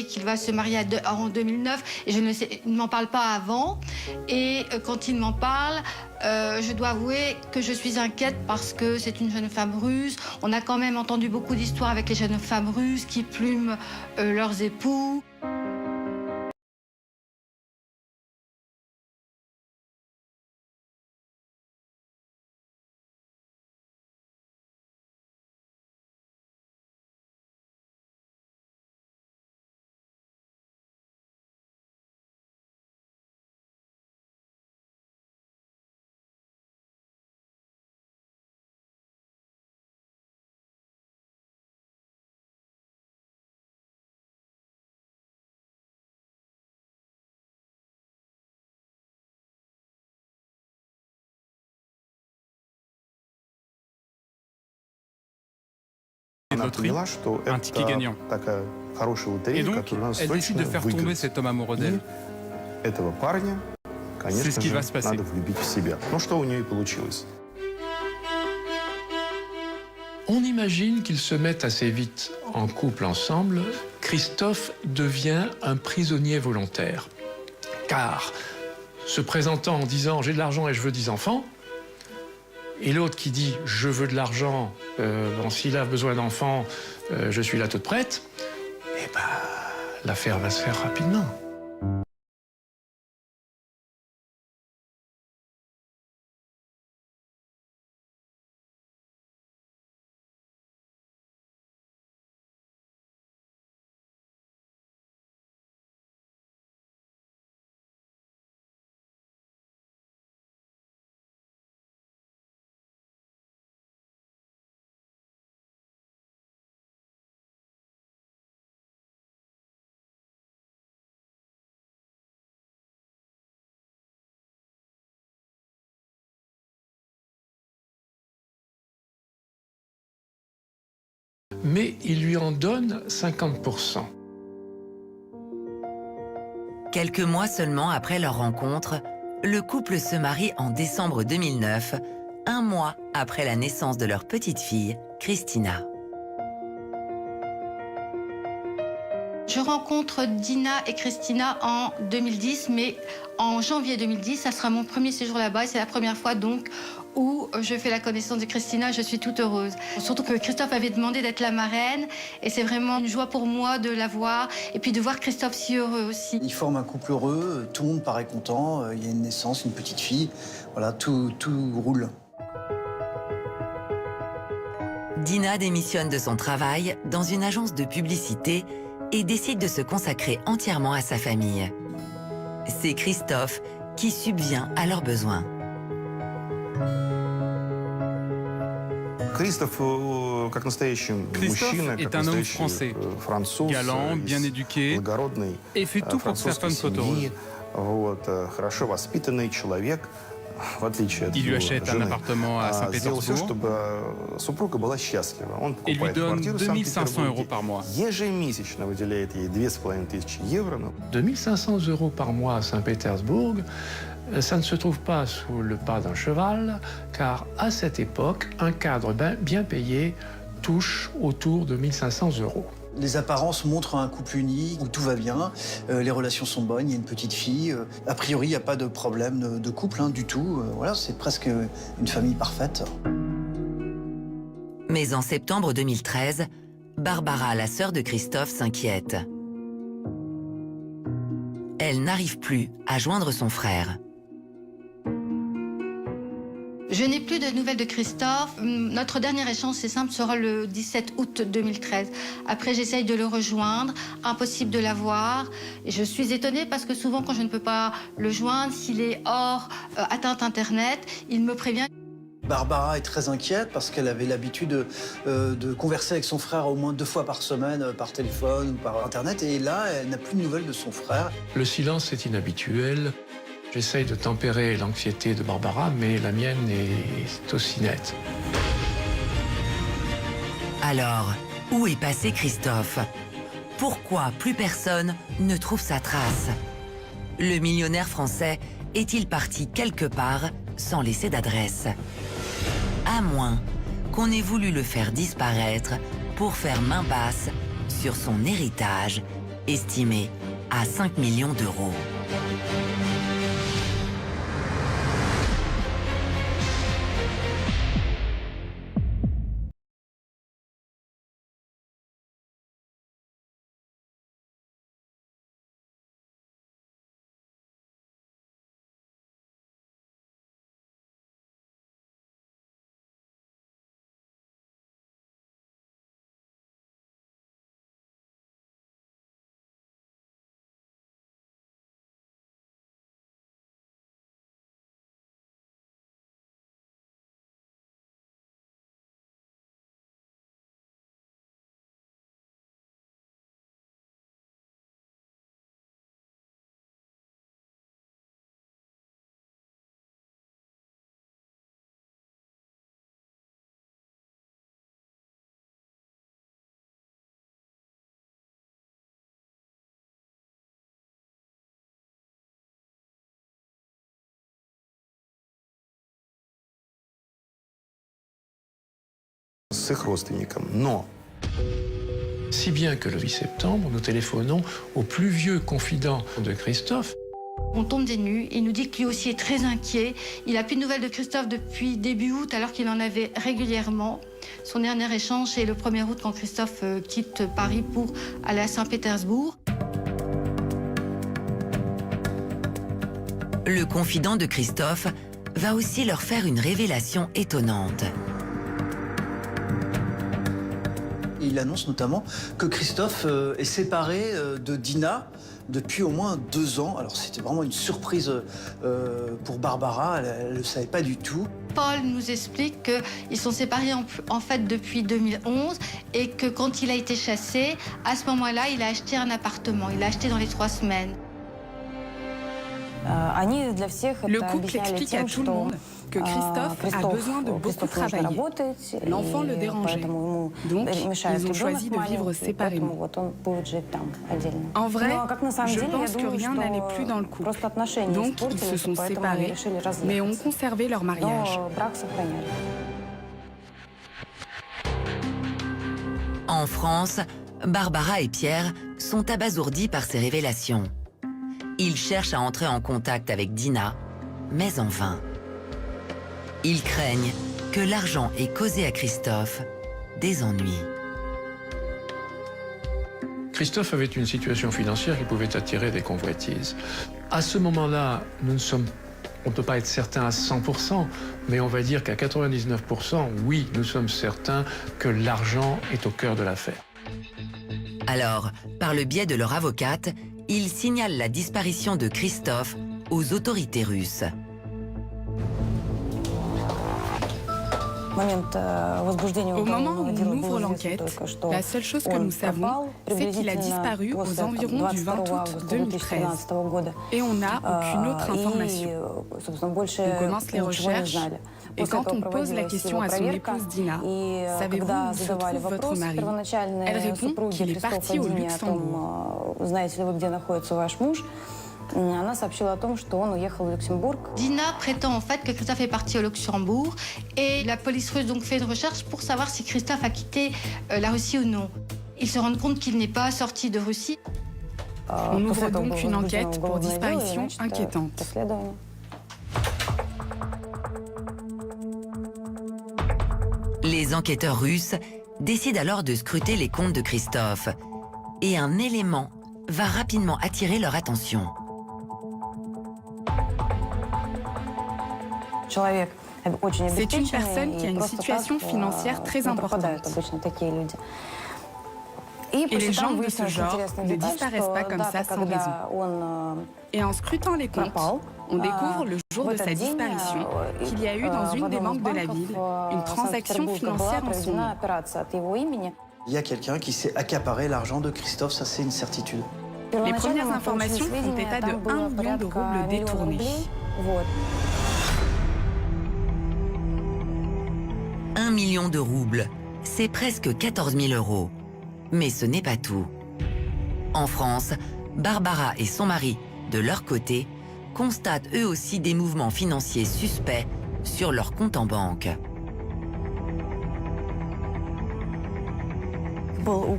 [SPEAKER 10] qu'il va se marier en 2009. Et je ne sais, il ne m'en parle pas avant. Et quand il m'en parle, je dois avouer que je suis inquiète parce que c'est une jeune femme russe. On a quand même entendu beaucoup d'histoires avec les jeunes femmes russes qui plument leurs époux.
[SPEAKER 7] Un ticket gagnant. Et donc, elle décide de faire tomber cet homme amoureux d'elle. C'est ce qui va se passer.
[SPEAKER 9] On imagine qu'ils se mettent assez vite en couple ensemble. Christophe devient un prisonnier volontaire. Car, se présentant en disant « j'ai de l'argent et je veux 10 enfants », et l'autre qui dit « je veux de l'argent, s'il a besoin d'enfants, je suis là toute prête », eh ben, l'affaire va se faire rapidement. Mais il lui en donne 50%.
[SPEAKER 2] Quelques mois seulement après leur rencontre, le couple se marie en décembre 2009, un mois après la naissance de leur petite fille, Christina.
[SPEAKER 10] Je rencontre Dina et Christina en 2010, mais en janvier 2010, ça sera mon premier séjour là-bas et c'est la première fois donc où je fais la connaissance de Christina, je suis toute heureuse. Surtout que Christophe avait demandé d'être la marraine et c'est vraiment une joie pour moi de la voir et puis de voir Christophe si heureux aussi.
[SPEAKER 4] Ils forment un couple heureux, tout le monde paraît content, il y a une naissance, une petite fille, voilà, tout roule.
[SPEAKER 2] Dina démissionne de son travail dans une agence de publicité et décide de se consacrer entièrement à sa famille. C'est Christophe qui subvient à leurs besoins.
[SPEAKER 11] Christophe
[SPEAKER 7] est un homme français, galant, bien éduqué, et fait tout pour que sa femme soit heureuse. Il lui achète un appartement à Saint-Pétersbourg et lui donne 2500 € par mois.
[SPEAKER 9] 2500 € par mois à Saint-Pétersbourg, ça ne se trouve pas sous le pas d'un cheval, car à cette époque, un cadre bien payé touche autour de 1500 €.
[SPEAKER 4] Les apparences montrent un couple uni où tout va bien, les relations sont bonnes, il y a une petite fille. A priori, il n'y a pas de problème de couple du tout. Voilà, c'est presque une famille parfaite.
[SPEAKER 2] Mais en septembre 2013, Barbara, la sœur de Christophe, s'inquiète. Elle n'arrive plus à joindre son frère.
[SPEAKER 10] Je n'ai plus de nouvelles de Christophe. Notre dernier échange, c'est simple, sera le 17 août 2013. Après, j'essaye de le rejoindre. Impossible de l'avoir. Et je suis étonnée parce que souvent, quand je ne peux pas le joindre, s'il est hors atteinte Internet, il me prévient.
[SPEAKER 4] Barbara est très inquiète parce qu'elle avait l'habitude de converser avec son frère au moins 2 fois par semaine par téléphone ou par Internet. Et là, elle n'a plus de nouvelles de son frère.
[SPEAKER 9] Le silence est inhabituel. J'essaye de tempérer l'anxiété de Barbara, mais la mienne est aussi nette.
[SPEAKER 2] Alors, où est passé Christophe? Pourquoi plus personne ne trouve sa trace? Le millionnaire français est-il parti quelque part sans laisser d'adresse? À moins qu'on ait voulu le faire disparaître pour faire main basse sur son héritage, estimé à 5 millions d'euros.
[SPEAKER 11] С их родственником. Но
[SPEAKER 9] Si bien que le 8 septembre, nous téléphonons au plus vieux confident de Christophe.
[SPEAKER 10] On tombe des nues, il nous dit que lui aussi est très inquiet. Il n'a plus de nouvelles de Christophe depuis début août, alors qu'il en avait régulièrement. Son dernier échange, c'est le 1er août, quand Christophe quitte Paris pour aller à Saint-Pétersbourg.
[SPEAKER 2] Le confident de Christophe va aussi leur faire une révélation étonnante.
[SPEAKER 4] Il annonce notamment que Christophe est séparé de Dina depuis au moins 2 ans. Alors c'était vraiment une surprise pour Barbara, elle ne le savait pas du tout.
[SPEAKER 10] Paul nous explique qu'ils sont séparés en fait depuis 2011 et que quand il a été chassé, à ce moment-là, il a acheté un appartement. Il l'a acheté dans les 3 semaines.
[SPEAKER 12] Le couple explique à tout le monde que Christophe a besoin de beaucoup travailler. L'enfant le dérangeait. Donc, ils ont choisi de vivre séparément. En vrai, je pense que rien n'allait plus dans le couple. Donc, ils se sont séparés, mais ont conservé leur mariage.
[SPEAKER 2] En France, Barbara et Pierre sont abasourdis par ces révélations. Ils cherchent à entrer en contact avec Dina, mais en vain. Ils craignent que l'argent ait causé à Christophe des ennuis.
[SPEAKER 9] Christophe avait une situation financière qui pouvait attirer des convoitises. À ce moment-là, on ne peut pas être certain à 100%, mais on va dire qu'à 99%, oui, nous sommes certains que l'argent est au cœur de l'affaire.
[SPEAKER 2] Alors, par le biais de leur avocate, ils signalent la disparition de Christophe aux autorités russes.
[SPEAKER 12] Au moment où on ouvre l'enquête, la seule chose que nous savons, c'est qu'il a disparu aux environs du 20 août 2013. Et on n'a aucune autre information. On commence les recherches, et quand on pose la question à son épouse Dina, « Savez-vous où se trouve votre mari ?» Elle répond qu'il est parti au Luxembourg.
[SPEAKER 10] Dina prétend en fait que Christophe est parti au Luxembourg et la police russe donc fait une recherche pour savoir si Christophe a quitté la Russie ou non. Ils se rendent compte qu'il n'est pas sorti de Russie.
[SPEAKER 12] On ouvre donc une enquête pour disparition inquiétante.
[SPEAKER 2] Les enquêteurs russes décident alors de scruter les comptes de Christophe. Et un élément va rapidement attirer leur attention.
[SPEAKER 12] C'est une personne qui a une situation financière très importante. Et les gens de ce genre ne disparaissent pas comme ça sans raison. Et en scrutant les comptes, on découvre le jour de sa disparition qu'il y a eu dans une des banques de la ville une transaction financière en son nom.
[SPEAKER 4] Il y a quelqu'un qui s'est accaparé l'argent de Christophe, ça c'est une certitude.
[SPEAKER 12] Les premières informations font état de 1 million de roubles détournés.
[SPEAKER 2] 1 million de roubles, c'est presque 14 000 €. Mais ce n'est pas tout. En France, Barbara et son mari, de leur côté, constatent eux aussi des mouvements financiers suspects sur leur compte en banque.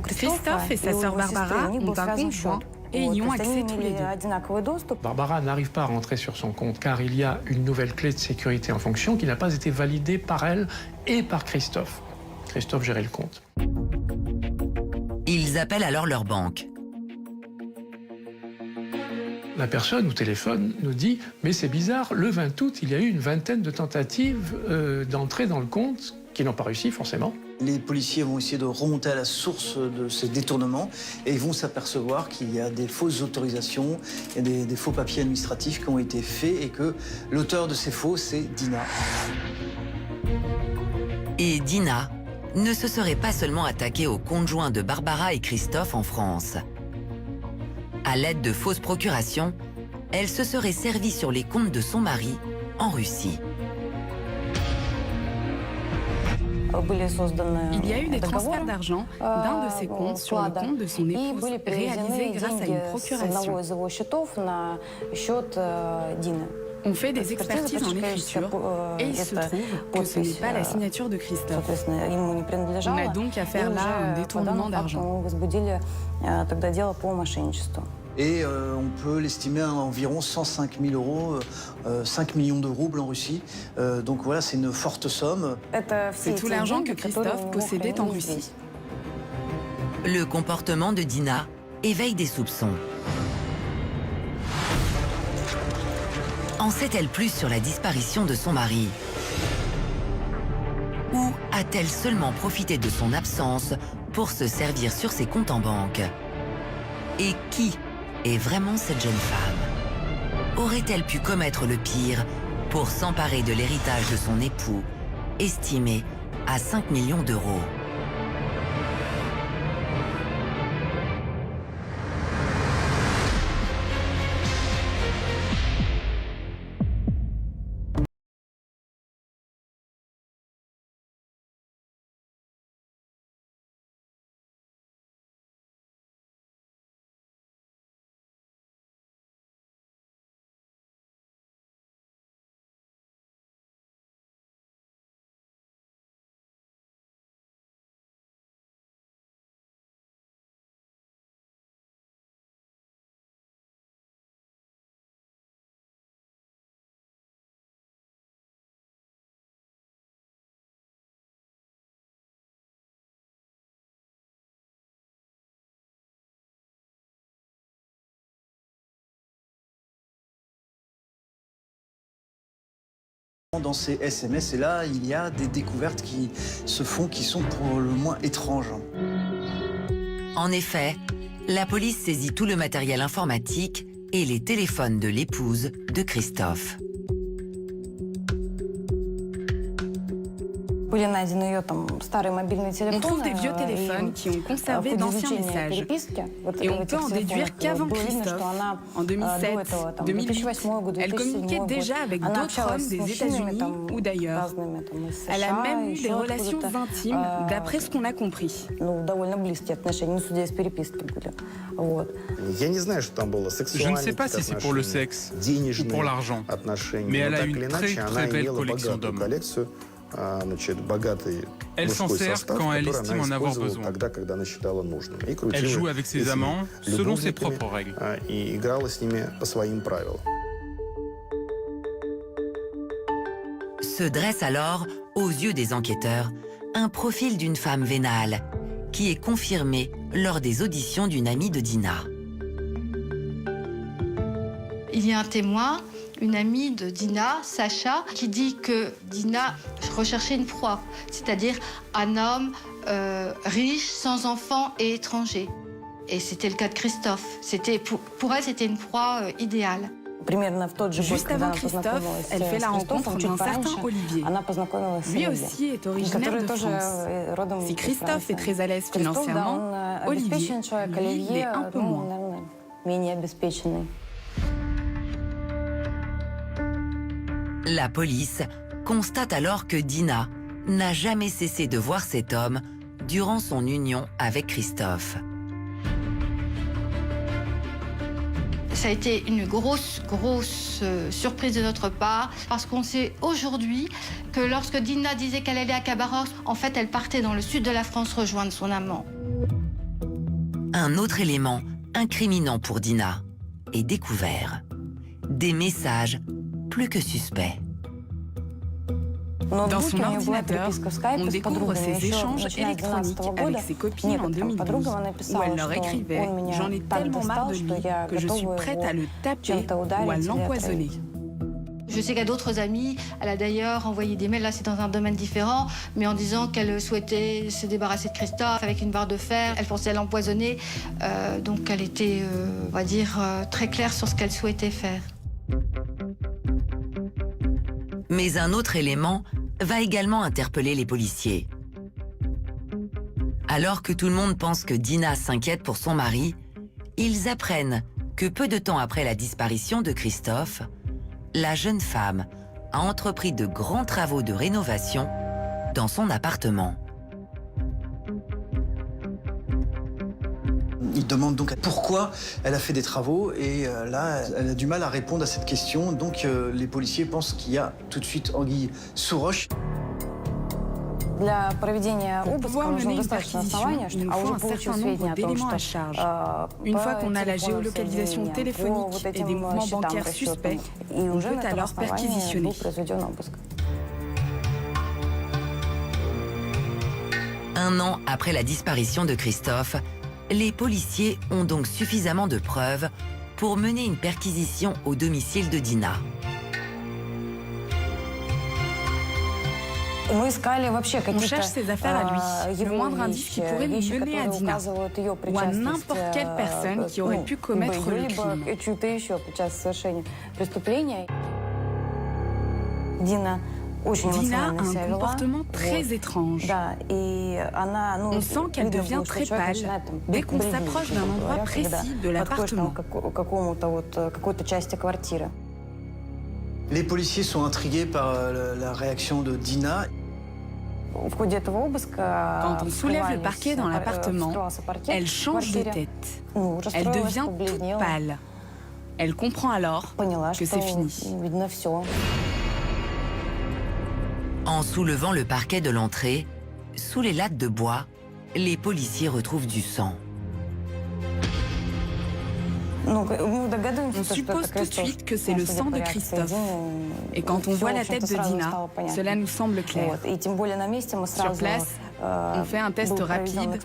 [SPEAKER 12] Christophe et sa sœur Barbara ont un compte joint et y ont accès tous les deux.
[SPEAKER 9] Barbara n'arrive pas à rentrer sur son compte car il y a une nouvelle clé de sécurité en fonction qui n'a pas été validée par elle et par Christophe. Christophe gérait le compte.
[SPEAKER 2] Ils appellent alors leur banque.
[SPEAKER 9] La personne au téléphone nous dit « Mais c'est bizarre, le 20 août, il y a eu une vingtaine de tentatives d'entrée dans le compte qui n'ont pas réussi forcément. »
[SPEAKER 4] Les policiers vont essayer de remonter à la source de ces détournements et ils vont s'apercevoir qu'il y a des fausses autorisations, il y a des faux papiers administratifs qui ont été faits et que l'auteur de ces faux, c'est Dina.
[SPEAKER 2] Et Dina ne se serait pas seulement attaquée au compte joint de Barbara et Christophe en France. À l'aide de fausses procurations, elle se serait servie sur les comptes de son mari en Russie.
[SPEAKER 12] Il y a eu des transferts d'argent d'un de ses comptes sur le compte de son épouse, réalisés grâce à une procuration. On fait des expertises en écriture et il se trouve que ce n'est pas la signature de Christophe. On a donc affaire là à un détournement d'argent.
[SPEAKER 4] Et on peut l'estimer à environ 105 000 €, 5 millions de roubles en Russie. Donc voilà, c'est une forte somme.
[SPEAKER 12] C'est tout l'argent que Christophe possédait en Russie.
[SPEAKER 2] Le comportement de Dina éveille des soupçons. En sait-elle plus sur la disparition de son mari? Ou a-t-elle seulement profité de son absence pour se servir sur ses comptes en banque? Et qui est vraiment cette jeune femme? Aurait-elle pu commettre le pire pour s'emparer de l'héritage de son époux, estimé à 5 millions d'euros?
[SPEAKER 4] Dans ces SMS, et là, il y a des découvertes qui se font qui sont pour le moins étranges.
[SPEAKER 2] En effet, la police saisit tout le matériel informatique et les téléphones de l'épouse de Christophe.
[SPEAKER 12] On trouve des vieux téléphones qui ont conservé d'anciens messages. Et on peut en déduire qu'avant Christophe, en 2007-2008, elle communiquait déjà avec d'autres hommes des États-Unis ou d'ailleurs. Elle a même eu des relations intimes, d'après ce qu'on a compris.
[SPEAKER 7] Je ne sais pas si c'est pour le sexe ou pour l'argent, mais elle a une très très belle collection d'hommes. Elle s'en sert quand elle estime en avoir besoin. Elle joue avec ses amants selon ses propres règles.
[SPEAKER 2] Se dresse alors, aux yeux des enquêteurs, un profil d'une femme vénale, qui est confirmé lors des auditions d'une amie de Dina.
[SPEAKER 10] Il y a un témoin, une amie de Dina, Sacha, qui dit que Dina recherchait une proie, c'est-à-dire un homme riche, sans enfants et étranger. Et c'était le cas de Christophe. Pour elle, c'était une proie idéale.
[SPEAKER 12] Juste avant Christophe, elle fait la rencontre d'un certain Olivier. Lui aussi est originaire de France. Si Christophe est très à l'aise financièrement, Olivier, lui, l'est un peu moins.
[SPEAKER 2] La police constate alors que Dina n'a jamais cessé de voir cet homme durant son union avec Christophe.
[SPEAKER 10] Ça a été une grosse surprise de notre part, parce qu'on sait aujourd'hui que lorsque Dina disait qu'elle allait à Khabarovsk, en fait, elle partait dans le sud de la France rejoindre son amant.
[SPEAKER 2] Un autre élément incriminant pour Dina est découvert. Des messages plus que suspects.
[SPEAKER 12] Dans son ordinateur, on découvre ses échanges électroniques avec ses copines en 2012, où elle leur écrivait « J'en ai tellement marre de lui que je suis prête à le taper ou à l'empoisonner ».
[SPEAKER 10] Je sais qu'à d'autres amis, elle a d'ailleurs envoyé des mails, là c'est dans un domaine différent, mais en disant qu'elle souhaitait se débarrasser de Christophe avec une barre de fer, elle pensait l'empoisonner, donc elle était, on va dire, très claire sur ce qu'elle souhaitait faire.
[SPEAKER 2] Mais un autre élément va également interpeller les policiers. Alors que tout le monde pense que Dina s'inquiète pour son mari, ils apprennent que peu de temps après la disparition de Christophe, la jeune femme a entrepris de grands travaux de rénovation dans son appartement.
[SPEAKER 4] Il demande donc pourquoi elle a fait des travaux et là, elle a du mal à répondre à cette question. Donc les policiers pensent qu'il y a tout de suite anguille sous roche.
[SPEAKER 12] Pour pouvoir mener une perquisition, il nous faut un certain nombre d'éléments à charge. Une fois qu'on a la géolocalisation téléphonique et des mouvements bancaires suspects, on peut alors perquisitionner.
[SPEAKER 2] Un an après la disparition de Christophe, les policiers ont donc suffisamment de preuves pour mener une perquisition au domicile de Dina.
[SPEAKER 12] On cherche ses affaires à lui, le moindre indice qui pourrait nous mener à Dina, ou à n'importe quelle personne qui aurait pu commettre le crime. Dina a un comportement très étrange. On sent qu'elle devient très pâle dès qu'on s'approche d'un endroit précis de l'appartement.
[SPEAKER 4] Les policiers sont intrigués par la réaction de Dina.
[SPEAKER 12] Quand on soulève le parquet dans l'appartement, elle change de tête. Elle devient toute pâle. Elle comprend alors que c'est fini.
[SPEAKER 2] En soulevant le parquet de l'entrée, sous les lattes de bois, les policiers retrouvent du sang.
[SPEAKER 12] On suppose tout de suite que c'est le sang de Christophe. Et quand on voit la tête de Dina, cela nous semble clair. Sur place, on fait un test rapide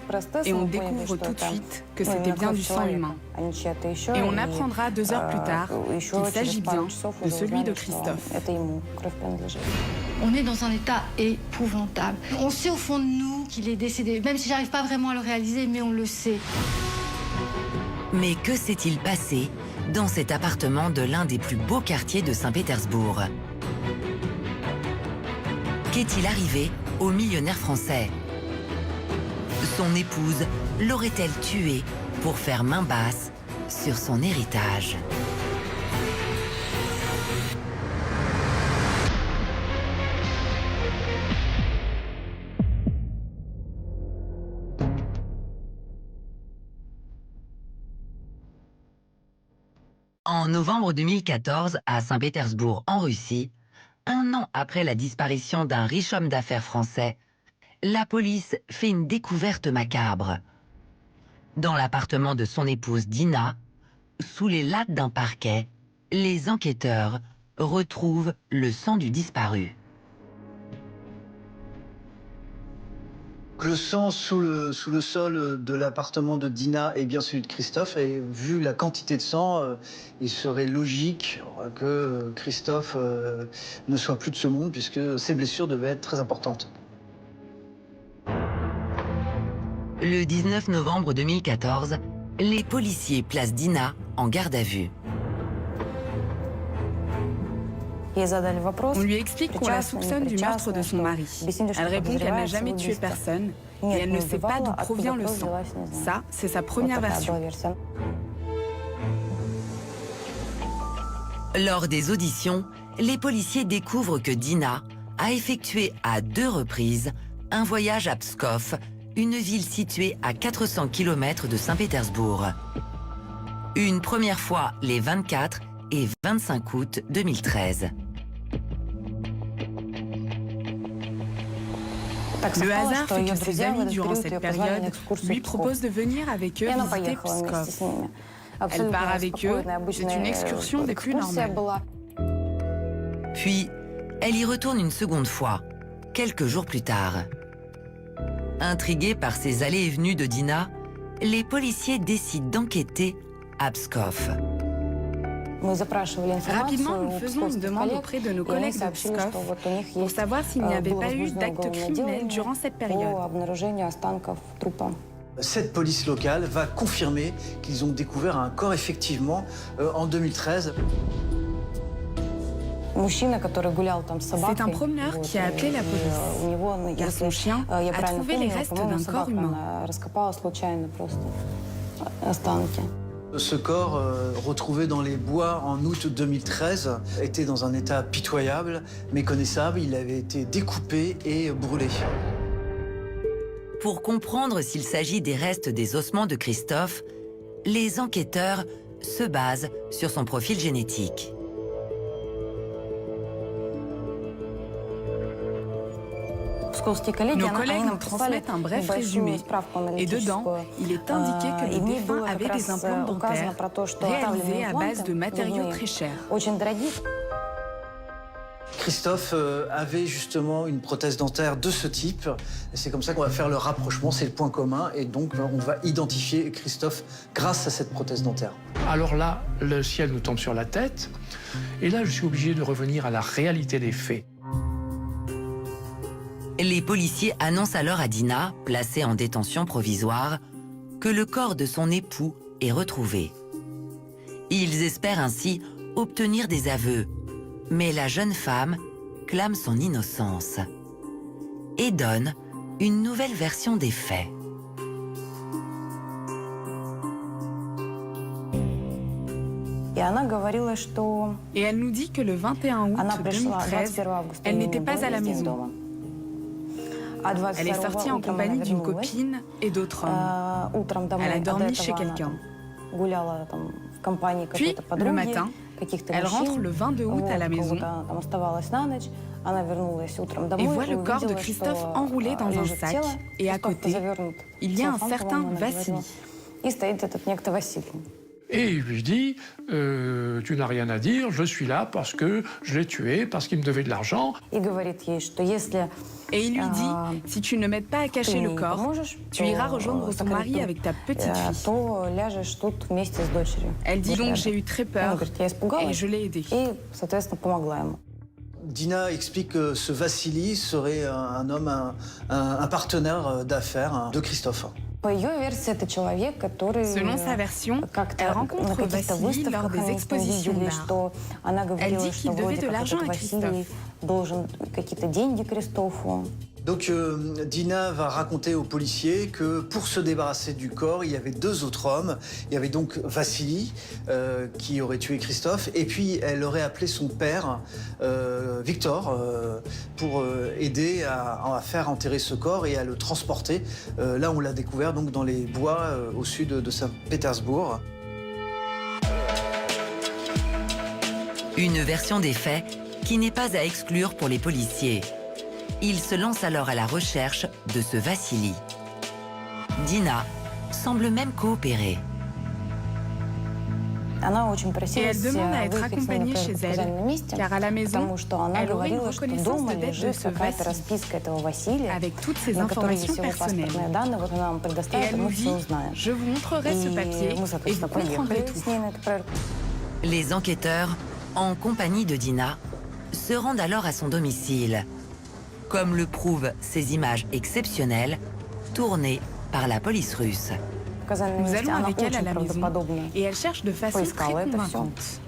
[SPEAKER 12] et on découvre tout de suite que c'était bien du sang humain. Et on apprendra 2 heures plus tard qu'il s'agit bien de celui de Christophe.
[SPEAKER 10] On est dans un état épouvantable. On sait au fond de nous qu'il est décédé, même si j'arrive pas vraiment à le réaliser, mais on le sait.
[SPEAKER 2] Mais que s'est-il passé dans cet appartement de l'un des plus beaux quartiers de Saint-Pétersbourg? Qu'est-il arrivé au millionnaire français? Son épouse l'aurait-elle tué pour faire main basse sur son héritage? En novembre 2014, à Saint-Pétersbourg, en Russie, un an après la disparition d'un riche homme d'affaires français, la police fait une découverte macabre. Dans l'appartement de son épouse Dina, sous les lattes d'un parquet, les enquêteurs retrouvent le sang du disparu.
[SPEAKER 4] Le sang sous le sol de l'appartement de Dina est bien celui de Christophe. Et vu la quantité de sang, il serait logique que Christophe ne soit plus de ce monde puisque ses blessures devaient être très importantes.
[SPEAKER 2] Le 19 novembre 2014, les policiers placent Dina en garde à vue.
[SPEAKER 12] On lui explique qu'on la soupçonne du meurtre de son mari. Elle répond qu'elle n'a jamais tué personne et elle ne sait pas d'où provient le sang. Ça, c'est sa première version.
[SPEAKER 2] Lors des auditions, les policiers découvrent que Dina a effectué à 2 reprises un voyage à Pskov, une ville située à 400 km de Saint-Pétersbourg. Une première fois les 24 et 25 août 2013.
[SPEAKER 12] Le hasard fait que ses amis, durant cette période, lui proposent de venir avec eux visiter Pskov. Elle part avec eux, c'est une excursion des plus normales.
[SPEAKER 2] Puis, elle y retourne une seconde fois, quelques jours plus tard. Intrigués par ces allées et venues de Dina, les policiers décident d'enquêter à Pskov.
[SPEAKER 12] Rapidement, nous faisons une demande auprès de nos collègues de Pskov pour savoir s'il n'y avait pas eu d'actes criminels durant cette période.
[SPEAKER 4] Cette police locale va confirmer qu'ils ont découvert un corps effectivement en 2013.
[SPEAKER 12] C'est un promeneur qui a appelé la police, car son chien a trouvé les restes d'un corps humain.
[SPEAKER 4] Ce corps, retrouvé dans les bois en août 2013, était dans un état pitoyable, méconnaissable. Il avait été découpé et brûlé.
[SPEAKER 2] Pour comprendre s'il s'agit des restes des ossements de Christophe, les enquêteurs se basent sur son profil génétique.
[SPEAKER 12] Nos collègues nous transmettent un bref résumé et dedans, il est indiqué que le défunt avait des implants dentaires réalisés à base de matériaux très chers.
[SPEAKER 4] Christophe avait justement une prothèse dentaire de ce type. C'est comme ça qu'on va faire le rapprochement, c'est le point commun. Et donc, on va identifier Christophe grâce à cette prothèse dentaire.
[SPEAKER 9] Alors là, le ciel nous tombe sur la tête. Et là, je suis obligé de revenir à la réalité des faits.
[SPEAKER 2] Les policiers annoncent alors à Dina, placée en détention provisoire, que le corps de son époux est retrouvé. Ils espèrent ainsi obtenir des aveux, mais la jeune femme clame son innocence et donne une nouvelle version des faits.
[SPEAKER 12] Et elle nous dit que le 21 août 2013, elle n'était pas à la maison. Elle est sortie en compagnie d'une copine et d'autres hommes. Elle a dormi chez quelqu'un. Puis, le matin, elle rentre le 22 août à la maison et voit le corps de Christophe enroulé dans un sac. Et à côté, il y a un certain Vassili.
[SPEAKER 9] Et il lui dit, tu n'as rien à dire, je suis là parce que je l'ai tué, parce qu'il me devait de l'argent.
[SPEAKER 12] Et il lui dit, si tu ne m'aides pas à cacher le corps, tu iras rejoindre ton mari avec ta petite fille. Elle dit donc, j'ai eu très peur et je l'ai aidé.
[SPEAKER 4] Dina explique que ce Vassili serait un homme, un partenaire d'affaires de Christophe.
[SPEAKER 12] Selon sa version, elle rencontre Vassili lors des expositions d'art. Elle dit qu'il devait de l'argent à Christophe.
[SPEAKER 4] Donc Dina va raconter aux policiers que pour se débarrasser du corps, il y avait 2 autres hommes. Il y avait donc Vassili qui aurait tué Christophe et puis elle aurait appelé son père, Victor, pour aider à faire enterrer ce corps et à le transporter. Là, on l'a découvert donc dans les bois au sud de Saint-Pétersbourg.
[SPEAKER 2] Une version des faits qui n'est pas à exclure pour les policiers. Ils se lancent alors à la recherche de ce Vassili. Dina semble même coopérer.
[SPEAKER 12] Et elle demande à être accompagnée chez elle, car à la maison, elle aurait une reconnaissance de dette de ce Vassili, avec toutes ses informations personnelles. Et elle nous dit, je vous montrerai ce papier et vous comprendrez tout.
[SPEAKER 2] Les enquêteurs, en compagnie de Dina, se rendent alors à son domicile. Comme le prouvent ces images exceptionnelles, tournées par la police russe.
[SPEAKER 12] Nous allons avec elle à la maison et elle cherche de façon très convaincante.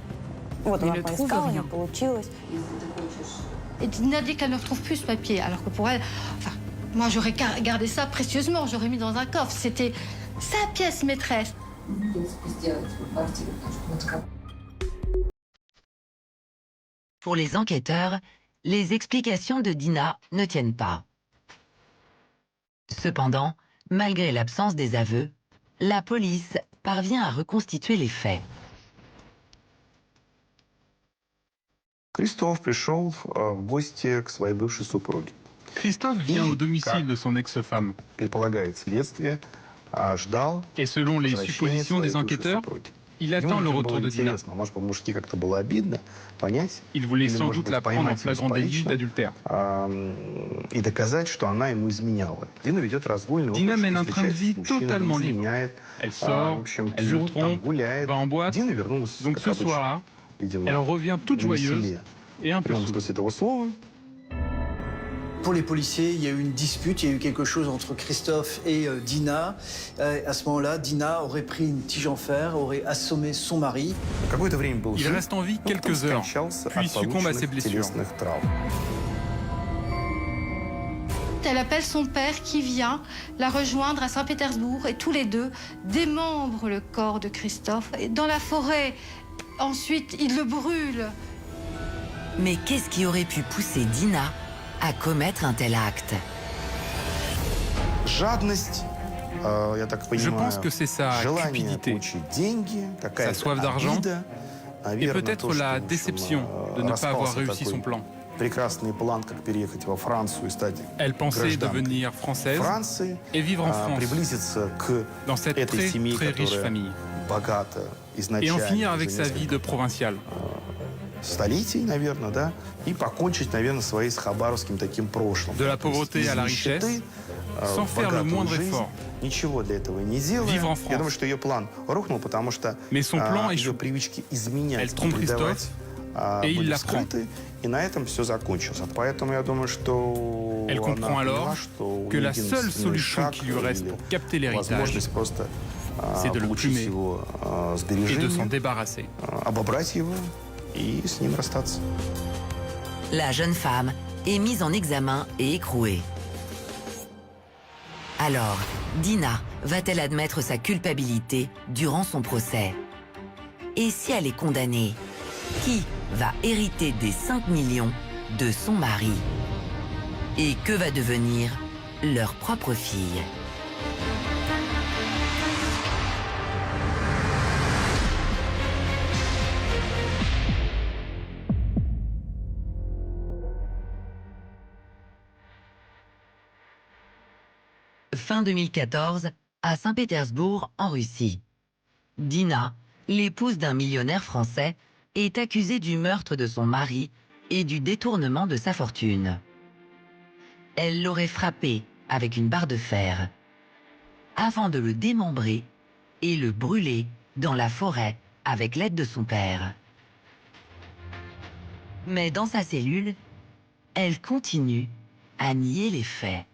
[SPEAKER 12] Mais ne trouve rien.
[SPEAKER 10] Et Dina dit qu'elle ne retrouve plus ce papier, alors que pour elle, enfin, moi j'aurais gardé ça précieusement, j'aurais mis dans un coffre. C'était sa pièce maîtresse.
[SPEAKER 2] Pour les enquêteurs, les explications de Dina ne tiennent pas. Cependant, malgré l'absence des aveux, la police parvient à reconstituer les faits.
[SPEAKER 11] Christophe пришел в гости к своей бывшей супруге.
[SPEAKER 7] Christophe vient au domicile de son ex-femme.
[SPEAKER 11] Предполагает следствие, ждал
[SPEAKER 7] Et selon les
[SPEAKER 11] возвращения
[SPEAKER 7] suppositions des
[SPEAKER 11] своей бывшей
[SPEAKER 7] enquêteurs,
[SPEAKER 11] супруги.
[SPEAKER 7] il attend le
[SPEAKER 11] Ему
[SPEAKER 7] retour
[SPEAKER 11] было
[SPEAKER 7] de Dina.
[SPEAKER 11] интересно, может, по-мужски как-то было обидно понять
[SPEAKER 7] Il voulait
[SPEAKER 11] или,
[SPEAKER 7] sans
[SPEAKER 11] может
[SPEAKER 7] doute
[SPEAKER 11] быть,
[SPEAKER 7] la prendre en
[SPEAKER 11] поймать ее
[SPEAKER 7] flagrant délit
[SPEAKER 11] самолично,
[SPEAKER 7] d'adultère.
[SPEAKER 11] и доказать, что она ему изменяла. Дина ведет разгульный
[SPEAKER 7] Dina
[SPEAKER 11] опыт,
[SPEAKER 7] mène un train de
[SPEAKER 11] встречается
[SPEAKER 7] vie
[SPEAKER 11] с мужчинами,
[SPEAKER 7] totalement libre.
[SPEAKER 11] изменяет,
[SPEAKER 7] Elle sort,
[SPEAKER 11] в общем,
[SPEAKER 7] elle le
[SPEAKER 11] пьет, там,
[SPEAKER 7] trompe,
[SPEAKER 11] гуляет.
[SPEAKER 7] va en boîte.
[SPEAKER 11] Dina вернулась,
[SPEAKER 7] Donc
[SPEAKER 11] как
[SPEAKER 7] ce
[SPEAKER 11] обычно,
[SPEAKER 7] soir-là,
[SPEAKER 11] видимо,
[SPEAKER 7] elle revient toute
[SPEAKER 11] на
[SPEAKER 7] joyeuse
[SPEAKER 11] веселе.
[SPEAKER 7] et un
[SPEAKER 11] В
[SPEAKER 7] peu
[SPEAKER 11] прямом
[SPEAKER 7] saoule.
[SPEAKER 11] смысле этого слова.
[SPEAKER 4] Pour les policiers, il y a eu une dispute, il y a eu quelque chose entre Christophe et Dina. À ce moment-là, Dina aurait pris une tige en fer, aurait assommé son mari.
[SPEAKER 11] Какое-то время был
[SPEAKER 7] Il
[SPEAKER 11] жив,
[SPEAKER 7] reste en vie
[SPEAKER 11] но потом
[SPEAKER 7] quelques heures,
[SPEAKER 11] скончался
[SPEAKER 7] puis
[SPEAKER 11] от
[SPEAKER 7] succombe à ses
[SPEAKER 11] полученных
[SPEAKER 7] blessures.
[SPEAKER 11] телесных травм.
[SPEAKER 10] Elle appelle son père qui vient la rejoindre à Saint-Pétersbourg et tous les deux démembrent le corps de Christophe dans la forêt. Ensuite, ils le brûlent.
[SPEAKER 2] Mais qu'est-ce qui aurait pu pousser Dina à commettre un tel acte?
[SPEAKER 11] Жадность, я так
[SPEAKER 7] Je
[SPEAKER 11] понимаю,
[SPEAKER 7] pense que c'est sa
[SPEAKER 11] желание
[SPEAKER 7] cupidité,
[SPEAKER 11] получить деньги,
[SPEAKER 7] sa
[SPEAKER 11] какая-то
[SPEAKER 7] soif d'argent
[SPEAKER 11] обида,
[SPEAKER 7] et
[SPEAKER 11] наверное,
[SPEAKER 7] peut-être
[SPEAKER 11] то, что,
[SPEAKER 7] la
[SPEAKER 11] в общем,
[SPEAKER 7] déception de ne pas avoir
[SPEAKER 11] распался
[SPEAKER 7] réussi
[SPEAKER 11] такой
[SPEAKER 7] son plan.
[SPEAKER 11] прекрасный план, как переехать во Францию и стать
[SPEAKER 7] Elle pensait
[SPEAKER 11] гражданкой
[SPEAKER 7] devenir française
[SPEAKER 11] Франции,
[SPEAKER 7] et vivre en France,
[SPEAKER 11] приблизиться к
[SPEAKER 7] dans cette
[SPEAKER 11] этой
[SPEAKER 7] très,
[SPEAKER 11] семье,
[SPEAKER 7] très riche
[SPEAKER 11] которая
[SPEAKER 7] famille,
[SPEAKER 11] богата
[SPEAKER 7] et
[SPEAKER 11] изначально,
[SPEAKER 7] en finir avec
[SPEAKER 11] за
[SPEAKER 7] sa vie de
[SPEAKER 11] несколько
[SPEAKER 7] provincial.
[SPEAKER 11] столетий, наверное, да, и покончить, наверное, своей с хабаровским таким прошлым.
[SPEAKER 7] De la
[SPEAKER 11] То есть
[SPEAKER 7] pauvreté
[SPEAKER 11] из
[SPEAKER 7] à la
[SPEAKER 11] нищеты,
[SPEAKER 7] richesse, sans
[SPEAKER 11] в
[SPEAKER 7] faire le
[SPEAKER 11] богатую
[SPEAKER 7] moindre
[SPEAKER 11] жизнь,
[SPEAKER 7] effort.
[SPEAKER 11] ничего для этого не делая.
[SPEAKER 7] Vivre en
[SPEAKER 11] Я
[SPEAKER 7] France.
[SPEAKER 11] думаю, что ее план рухнул, потому что
[SPEAKER 7] Mais son plan
[SPEAKER 11] ее
[SPEAKER 7] échoue.
[SPEAKER 11] привычки изменять,
[SPEAKER 7] Elle trompe
[SPEAKER 11] предавать,
[SPEAKER 7] et il
[SPEAKER 11] были
[SPEAKER 7] l'apprend.
[SPEAKER 11] скрыты, и на этом все закончилось. Поэтому я думаю, что
[SPEAKER 7] Elle comprend
[SPEAKER 11] она
[SPEAKER 7] alors
[SPEAKER 11] поняла, что
[SPEAKER 7] que la
[SPEAKER 11] единственный
[SPEAKER 7] seule solution
[SPEAKER 11] шаг
[SPEAKER 7] qui lui reste
[SPEAKER 11] или
[SPEAKER 7] pour capter l'héritage,
[SPEAKER 11] возможность просто
[SPEAKER 7] c'est de le
[SPEAKER 11] получить
[SPEAKER 7] plumer
[SPEAKER 11] его
[SPEAKER 7] et de s'en
[SPEAKER 11] сбережения,
[SPEAKER 7] débarrasser.
[SPEAKER 11] обобрать его и с ним расстаться.
[SPEAKER 2] La jeune femme est mise en examen et écrouée. Alors, Dina va-t-elle admettre sa culpabilité durant son procès? Et si elle est condamnée, qui va hériter des 5 millions de son mari? Et que va devenir leur propre fille? Fin 2014, à Saint-Pétersbourg, en Russie. Dina, l'épouse d'un millionnaire français, est accusée du meurtre de son mari et du détournement de sa fortune. Elle l'aurait frappé avec une barre de fer, avant de le démembrer et le brûler dans la forêt avec l'aide de son père. Mais dans sa cellule, elle continue à nier les faits.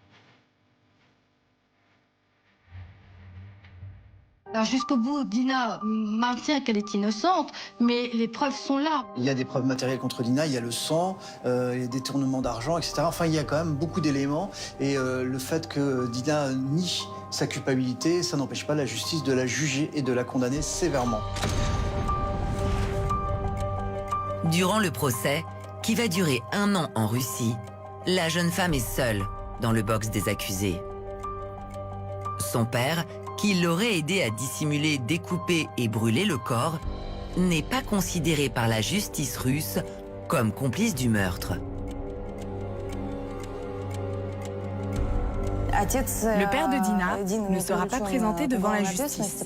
[SPEAKER 10] Alors jusqu'au bout, Dina maintient qu'elle est innocente, mais les preuves sont là.
[SPEAKER 4] Il y a des preuves matérielles contre Dina, il y a le sang, les détournements d'argent, etc. Enfin, il y a quand même beaucoup d'éléments. Et le fait que Dina nie sa culpabilité, ça n'empêche pas la justice de la juger et de la condamner sévèrement.
[SPEAKER 2] Durant le procès, qui va durer 1 an en Russie, la jeune femme est seule dans le box des accusés. Son père, qui l'aurait aidé à dissimuler, découper et brûler le corps, n'est pas considéré par la justice russe comme complice du meurtre.
[SPEAKER 12] Le père de Dina ne sera pas présenté devant la justice,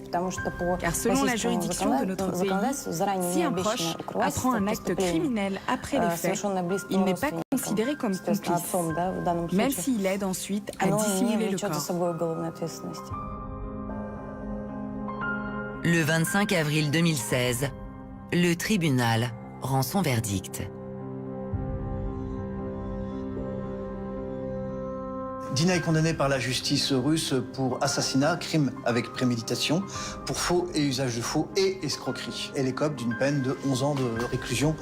[SPEAKER 12] car selon la juridiction de notre pays, si un proche apprend un acte criminel après les faits, il n'est pas considéré comme complice, même s'il aide ensuite à dissimuler le corps.
[SPEAKER 2] Le 25 avril 2016, le tribunal rend son verdict.
[SPEAKER 4] Dina est condamnée par la justice russe pour assassinat, crime avec préméditation, pour faux et usage de faux et escroquerie. Elle écope d'une peine de 11 ans de réclusion.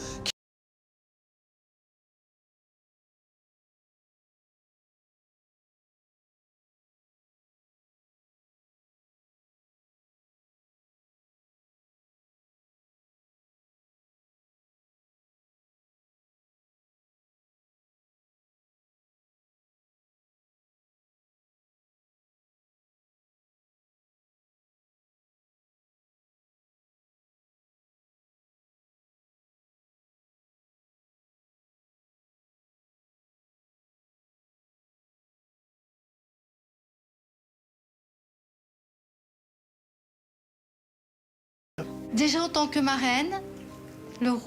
[SPEAKER 10] Déjà en tant que marraine,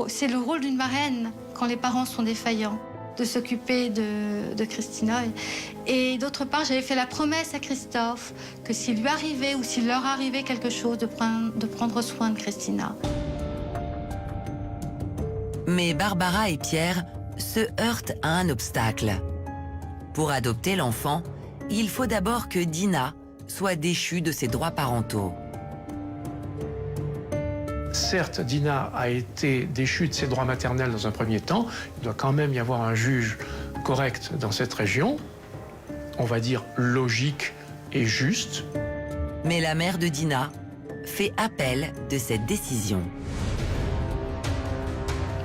[SPEAKER 10] c'est le rôle d'une marraine, quand les parents sont défaillants, de s'occuper de Christina. Et d'autre part, j'avais fait la promesse à Christophe que s'il lui arrivait ou s'il leur arrivait quelque chose, de prendre soin de Christina.
[SPEAKER 2] Mais Barbara et Pierre se heurtent à un obstacle. Pour adopter l'enfant, il faut d'abord que Dina soit déchue de ses droits parentaux.
[SPEAKER 9] Certes, Dina a été déchue de ses droits maternels dans un premier temps. Il doit quand même y avoir un juge correct dans cette région, on va dire logique et juste.
[SPEAKER 2] Mais la mère de Dina fait appel de cette décision.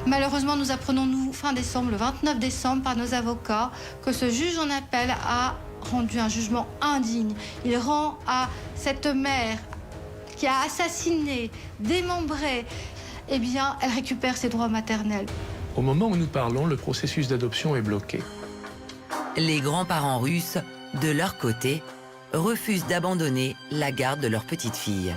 [SPEAKER 10] Malheureusement, nous apprenons, fin décembre, le 29 décembre, par nos avocats, que ce juge en appel a rendu un jugement indigne. Il rend à cette mère qui a assassiné, démembré, eh bien, elle récupère ses droits maternels.
[SPEAKER 9] Au moment où nous parlons, le processus d'adoption est bloqué.
[SPEAKER 2] Les grands-parents russes, de leur côté, refusent d'abandonner la garde de leur petite fille.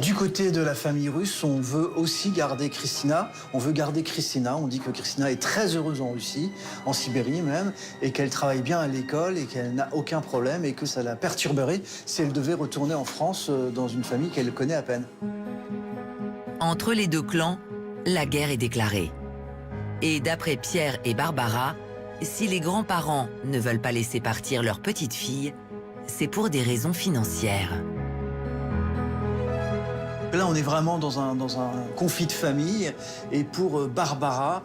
[SPEAKER 4] Du côté de la famille russe, on veut aussi garder Christina. On veut garder Christina. On dit que Christina est très heureuse en Russie, en Sibérie même, et qu'elle travaille bien à l'école et qu'elle n'a aucun problème et que ça la perturberait si elle devait retourner en France dans une famille qu'elle connaît à peine.
[SPEAKER 2] Entre les deux clans, la guerre est déclarée. Et d'après Pierre et Barbara, si les grands-parents ne veulent pas laisser partir leur petite fille, c'est pour des raisons financières.
[SPEAKER 4] Là, on est vraiment dans un conflit de famille. Et pour Barbara,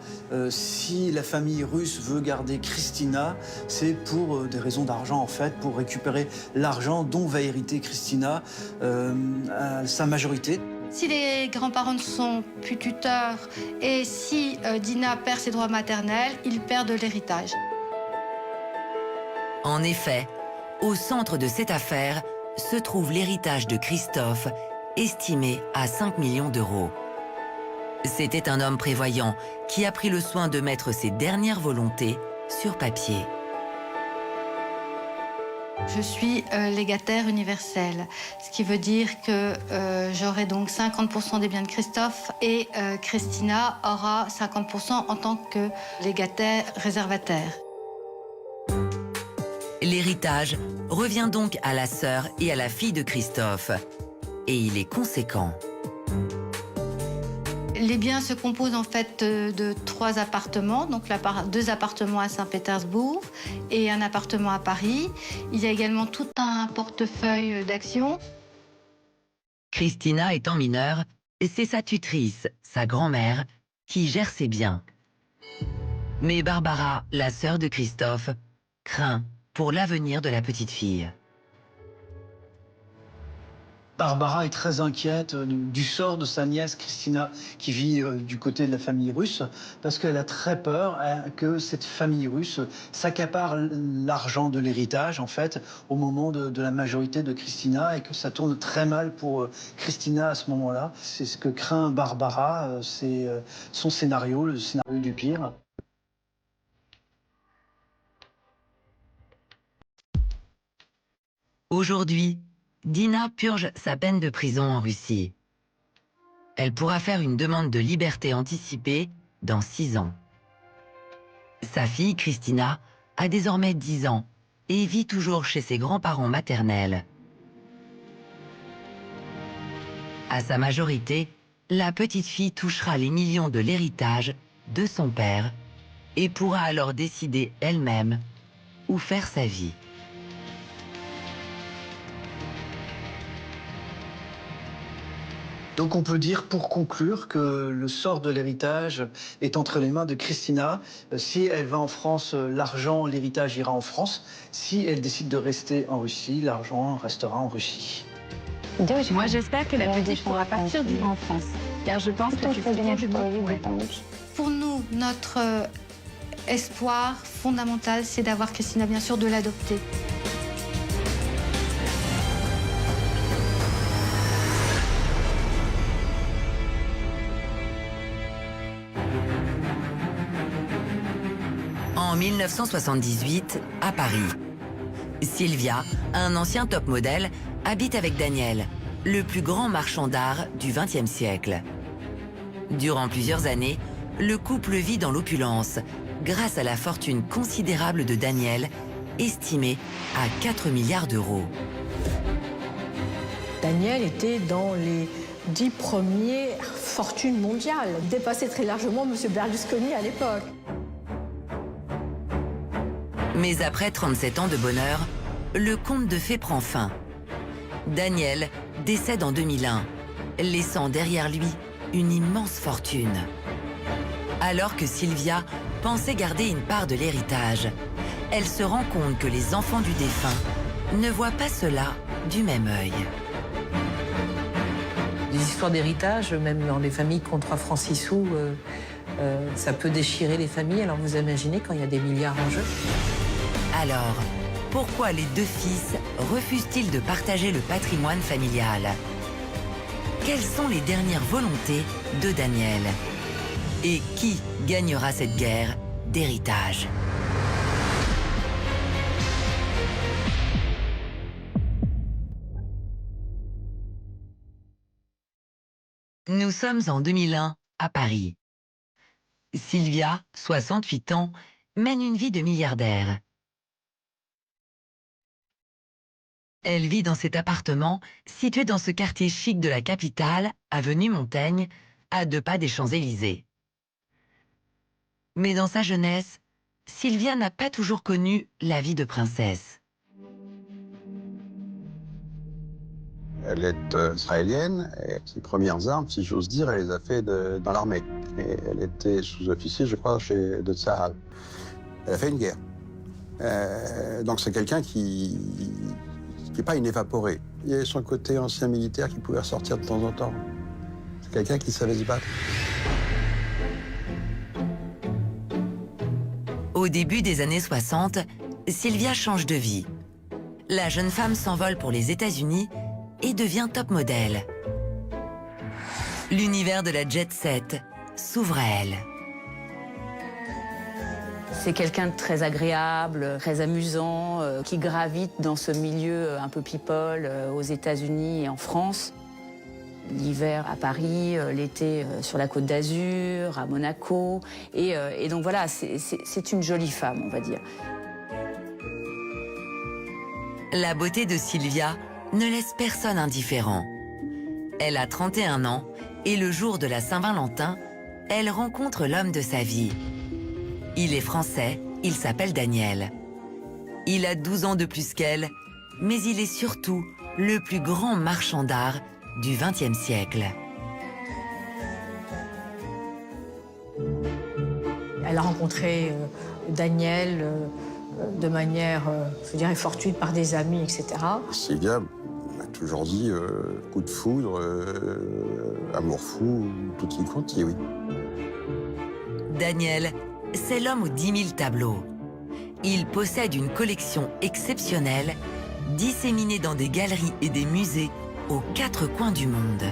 [SPEAKER 4] si la famille russe veut garder Christina, c'est pour des raisons d'argent, en fait, pour récupérer l'argent dont va hériter Christina à sa majorité.
[SPEAKER 10] Si les grands-parents ne sont plus tuteurs et si Dina perd ses droits maternels, ils perdent l'héritage.
[SPEAKER 2] En effet, au centre de cette affaire se trouve l'héritage de Christophe, estimé à 5 millions d'euros. C'était un homme prévoyant qui a pris le soin de mettre ses dernières volontés sur papier.
[SPEAKER 10] Je suis légataire universel, ce qui veut dire que j'aurai donc 50% des biens de Christophe et Christina aura 50% en tant que légataire réservataire.
[SPEAKER 2] L'héritage revient donc à la sœur et à la fille de Christophe. Et il est conséquent.
[SPEAKER 10] Les biens se composent en fait de 3 appartements, donc 2 appartements à Saint-Pétersbourg et un appartement à Paris. Il y a également tout un portefeuille d'actions.
[SPEAKER 2] Christina étant mineure, c'est sa tutrice, sa grand-mère, qui gère ses biens. Mais Barbara, la sœur de Christophe, craint pour l'avenir de la petite fille.
[SPEAKER 4] Barbara est très inquiète du sort de sa nièce Christina, qui vit du côté de la famille russe, parce qu'elle a très peur que cette famille russe s'accapare l'argent de l'héritage, en fait, au moment de la majorité de Christina, et que ça tourne très mal pour Christina à ce moment-là. C'est ce que craint Barbara, c'est son scénario, le scénario du pire.
[SPEAKER 2] Aujourd'hui, Dina purge sa peine de prison en Russie. Elle pourra faire une demande de liberté anticipée dans 6 ans. Sa fille, Christina, a désormais 10 ans et vit toujours chez ses grands-parents maternels. À sa majorité, la petite fille touchera les millions de l'héritage de son père et pourra alors décider elle-même où faire sa vie.
[SPEAKER 4] Donc on peut dire, pour conclure, que le sort de l'héritage est entre les mains de Christina. Si elle va en France, l'argent, l'héritage ira en France. Si elle décide de rester en Russie, l'argent restera en Russie.
[SPEAKER 12] Moi, j'espère que la petite pourra partir vivre en France, car je pense que c'est bien de moi.
[SPEAKER 10] Pour nous, notre espoir fondamental, c'est d'avoir Christina, bien sûr, de l'adopter.
[SPEAKER 2] En 1978, à Paris, Sylvia, un ancien top modèle, habite avec Daniel, le plus grand marchand d'art du XXe siècle. Durant plusieurs années, le couple vit dans l'opulence, grâce à la fortune considérable de Daniel, estimée à 4 milliards d'euros.
[SPEAKER 13] Daniel était dans les 10 premières fortunes mondiales, dépassait très largement M. Berlusconi à l'époque.
[SPEAKER 2] Mais après 37 ans de bonheur, le conte de fées prend fin. Daniel décède en 2001, laissant derrière lui une immense fortune. Alors que Sylvia pensait garder une part de l'héritage, elle se rend compte que les enfants du défunt ne voient pas cela du même œil.
[SPEAKER 14] Les histoires d'héritage, même dans les familles qui ont 3 francs 6 sous, ça peut déchirer les familles. Alors vous imaginez quand il y a des milliards en jeu.
[SPEAKER 2] Alors, pourquoi les deux fils refusent-ils de partager le patrimoine familial? Quelles sont les dernières volontés de Daniel? Et qui gagnera cette guerre d'héritage? Nous sommes en 2001, à Paris. Sylvia, 68 ans, mène une vie de milliardaire. Elle vit dans cet appartement situé dans ce quartier chic de la capitale, avenue Montaigne, à 2 pas des Champs-Élysées. Mais dans sa jeunesse, Sylvia n'a pas toujours connu la vie de princesse.
[SPEAKER 15] Elle est israélienne et ses premières armes, si j'ose dire, elle les a fait dans l'armée. Et elle était sous-officier, je crois, de Tsahal. Elle a fait une guerre. Donc c'est quelqu'un qui n'est pas une évaporée. Il y avait son côté ancien militaire qui pouvait ressortir de temps en temps. C'est quelqu'un qui savait se battre.
[SPEAKER 2] Au début des années 60, Sylvia change de vie. La jeune femme s'envole pour les États-Unis et devient top modèle. L'univers de la jet-set s'ouvre à elle.
[SPEAKER 16] C'est quelqu'un de très agréable, très amusant, qui gravite dans ce milieu un peu people aux États-Unis et en France. L'hiver à Paris, l'été sur la Côte d'Azur, à Monaco. Et donc voilà, c'est une jolie femme, on va dire.
[SPEAKER 2] La beauté de Sylvia ne laisse personne indifférent. Elle a 31 ans et le jour de la Saint-Valentin, elle rencontre l'homme de sa vie. Il est français, il s'appelle Daniel. Il a 12 ans de plus qu'elle, mais il est surtout le plus grand marchand d'art du XXe siècle.
[SPEAKER 13] Elle a rencontré Daniel de manière, je dirais, fortuite par des amis, etc.
[SPEAKER 15] Sylvia m'a toujours dit coup de foudre, amour fou, tout y compte, et oui.
[SPEAKER 2] Daniel, c'est l'homme aux 10 000 tableaux. Il possède une collection exceptionnelle, disséminée dans des galeries et des musées aux 4 coins du monde.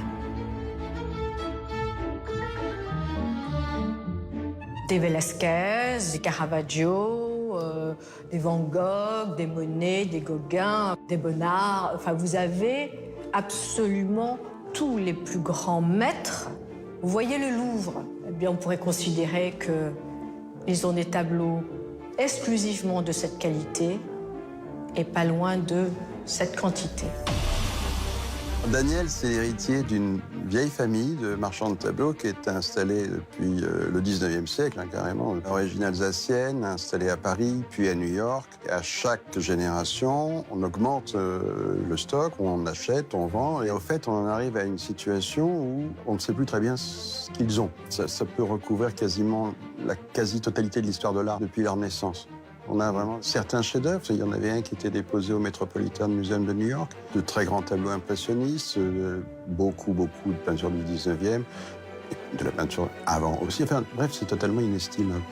[SPEAKER 13] Des Velázquez, des Caravaggio, des Van Gogh, des Monet, des Gauguin, des Bonnard. Enfin, vous avez absolument tous les plus grands maîtres. Vous voyez le Louvre, eh bien, on pourrait considérer qu'ils ont des tableaux exclusivement de cette qualité et pas loin de cette quantité.
[SPEAKER 15] Daniel, c'est l'héritier d'une vieille famille de marchands de tableaux qui est installée depuis le 19e siècle, carrément. D'origine alsacienne, installée à Paris, puis à New York. Et à chaque génération, on augmente le stock, on achète, on vend. Et au fait, on en arrive à une situation où on ne sait plus très bien ce qu'ils ont. Ça peut recouvrir quasiment la quasi-totalité de l'histoire de l'art depuis leur naissance. On a vraiment certains chefs-d'œuvre. Il y en avait un qui était déposé au Metropolitan Museum de New York, de très grands tableaux impressionnistes, beaucoup de peintures du 19e, de la peinture avant aussi. Enfin, bref, c'est totalement inestimable.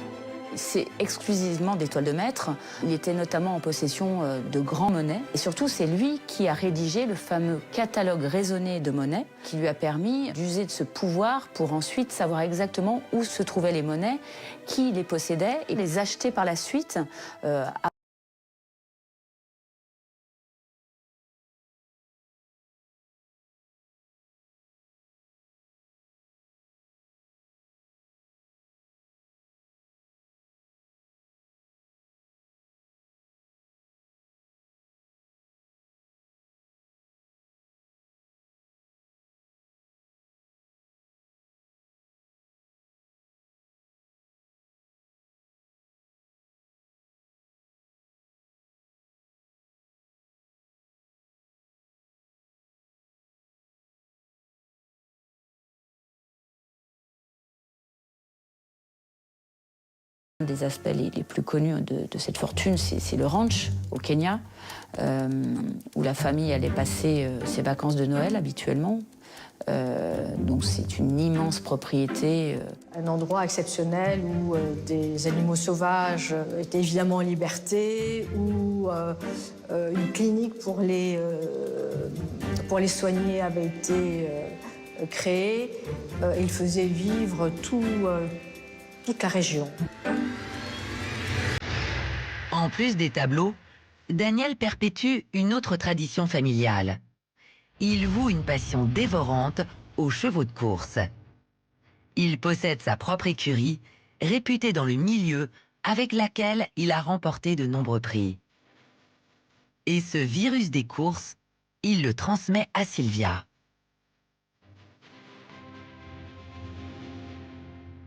[SPEAKER 16] C'est exclusivement des toiles de maître. Il était notamment en possession de grands Monet. Et surtout, c'est lui qui a rédigé le fameux catalogue raisonné de Monet, qui lui a permis d'user de ce pouvoir pour ensuite savoir exactement où se trouvaient les Monet, qui les possédait et les acheter par la suite Un des aspects les plus connus de cette fortune, c'est le ranch au Kenya, où la famille allait passer ses vacances de Noël habituellement. Donc c'est une immense propriété.
[SPEAKER 13] Un endroit exceptionnel où des animaux sauvages étaient évidemment en liberté, où une clinique pour les soigner avait été créée. Il faisait vivre toute la région.
[SPEAKER 2] En plus des tableaux, Daniel perpétue une autre tradition familiale. Il voue une passion dévorante aux chevaux de course. Il possède sa propre écurie, réputée dans le milieu, avec laquelle il a remporté de nombreux prix. Et ce virus des courses, il le transmet à Sylvia.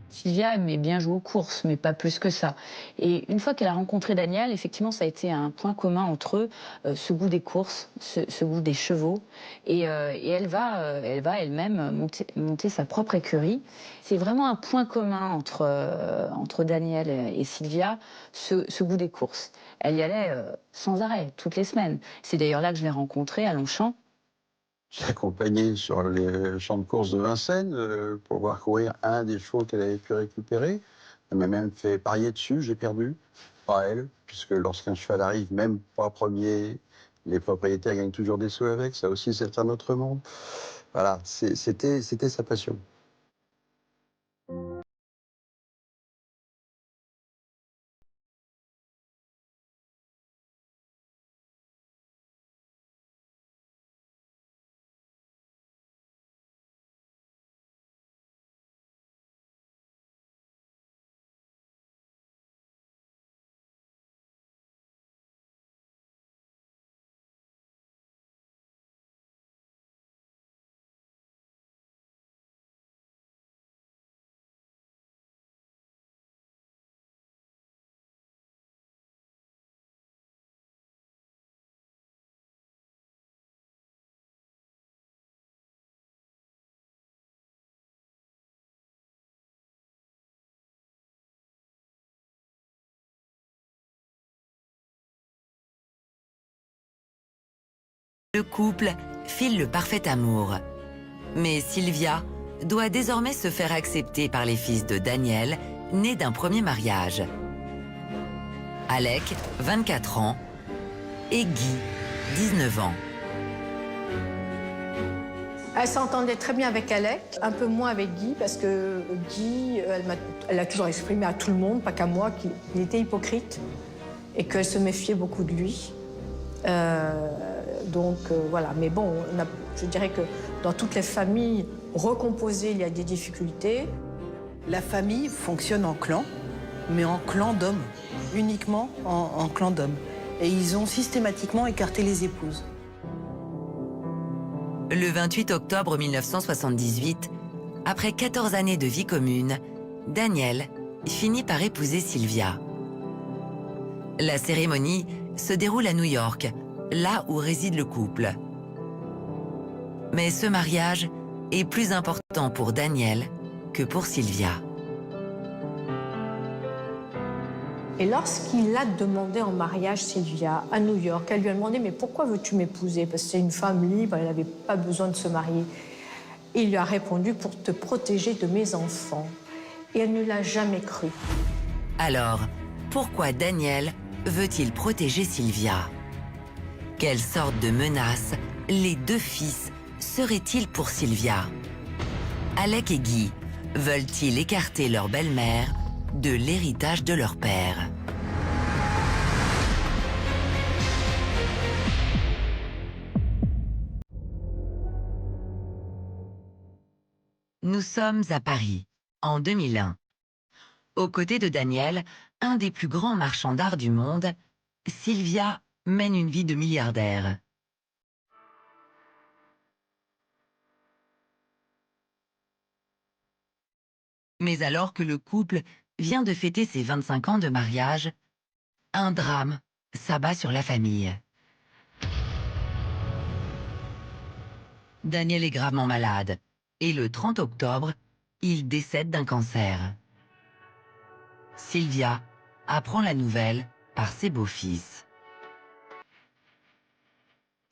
[SPEAKER 16] Sylvia aimait bien jouer aux courses, mais pas plus que ça. Et une fois qu'elle a rencontré Daniel, effectivement, ça a été un point commun entre eux, ce goût des courses, ce goût des chevaux. Et elle va elle-même monter sa propre écurie. C'est vraiment un point commun entre Daniel et Sylvia, ce goût des courses. Elle y allait sans arrêt, toutes les semaines. C'est d'ailleurs là que je l'ai rencontrée, à Longchamp.
[SPEAKER 15] J'ai accompagné sur les champs de course de Vincennes pour voir courir un des chevaux qu'elle avait pu récupérer. Elle m'a même fait parier dessus, j'ai perdu. Pas elle, puisque lorsqu'un cheval arrive, même pas premier, les propriétaires gagnent toujours des sous avec. Ça aussi, c'est un autre monde. Voilà, c'était sa passion.
[SPEAKER 2] Le couple file le parfait amour. Mais Sylvia doit désormais se faire accepter par les fils de Daniel, nés d'un premier mariage. Alec, 24 ans, et Guy, 19 ans.
[SPEAKER 13] Elle s'entendait très bien avec Alec, un peu moins avec Guy, parce que Guy, elle a toujours exprimé à tout le monde, pas qu'à moi, qu'il était hypocrite et qu'elle se méfiait beaucoup de lui. Voilà, mais bon, je dirais que dans toutes les familles recomposées, il y a des difficultés.
[SPEAKER 17] La famille fonctionne en clan, mais en clan d'hommes, uniquement en clan d'hommes. Et ils ont systématiquement écarté les épouses.
[SPEAKER 2] Le 28 octobre 1978, après 14 années de vie commune, Daniel finit par épouser Sylvia. La cérémonie se déroule à New York, là où réside le couple. Mais ce mariage est plus important pour Daniel que pour Sylvia.
[SPEAKER 13] Et lorsqu'il a demandé en mariage Sylvia à New York, elle lui a demandé « Mais pourquoi veux-tu m'épouser ?» Parce que c'est une femme libre, elle n'avait pas besoin de se marier. Et il lui a répondu « Pour te protéger de mes enfants ». Et elle ne l'a jamais cru.
[SPEAKER 2] Alors, pourquoi Daniel veut-il protéger Sylvia? Quelle sorte de menace les deux fils seraient-ils pour Sylvia? Alec et Guy veulent-ils écarter leur belle-mère de l'héritage de leur père? Nous sommes à Paris, en 2001. Aux côtés de Daniel, un des plus grands marchands d'art du monde, Sylvia mène une vie de milliardaire. Mais alors que le couple vient de fêter ses 25 ans de mariage, un drame s'abat sur la famille. Daniel est gravement malade et le 30 octobre, il décède d'un cancer. Sylvia apprend la nouvelle par ses beaux-fils.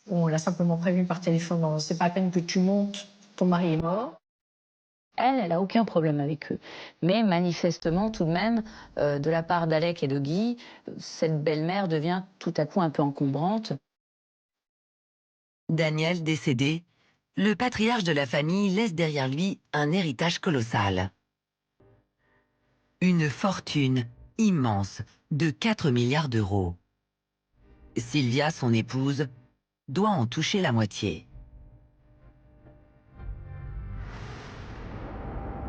[SPEAKER 13] On l'a simplement prévenu par téléphone, c'est pas la peine que tu montes, ton mari est mort.
[SPEAKER 16] Elle n'a aucun problème avec eux. Mais manifestement, tout de même, de la part d'Alec et de Guy, cette belle-mère devient tout à coup un peu encombrante.
[SPEAKER 2] Daniel décédé, le patriarche de la famille laisse derrière lui un héritage colossal. Une fortune immense de 4 milliards d'euros. Sylvia, son épouse, doit en toucher la moitié.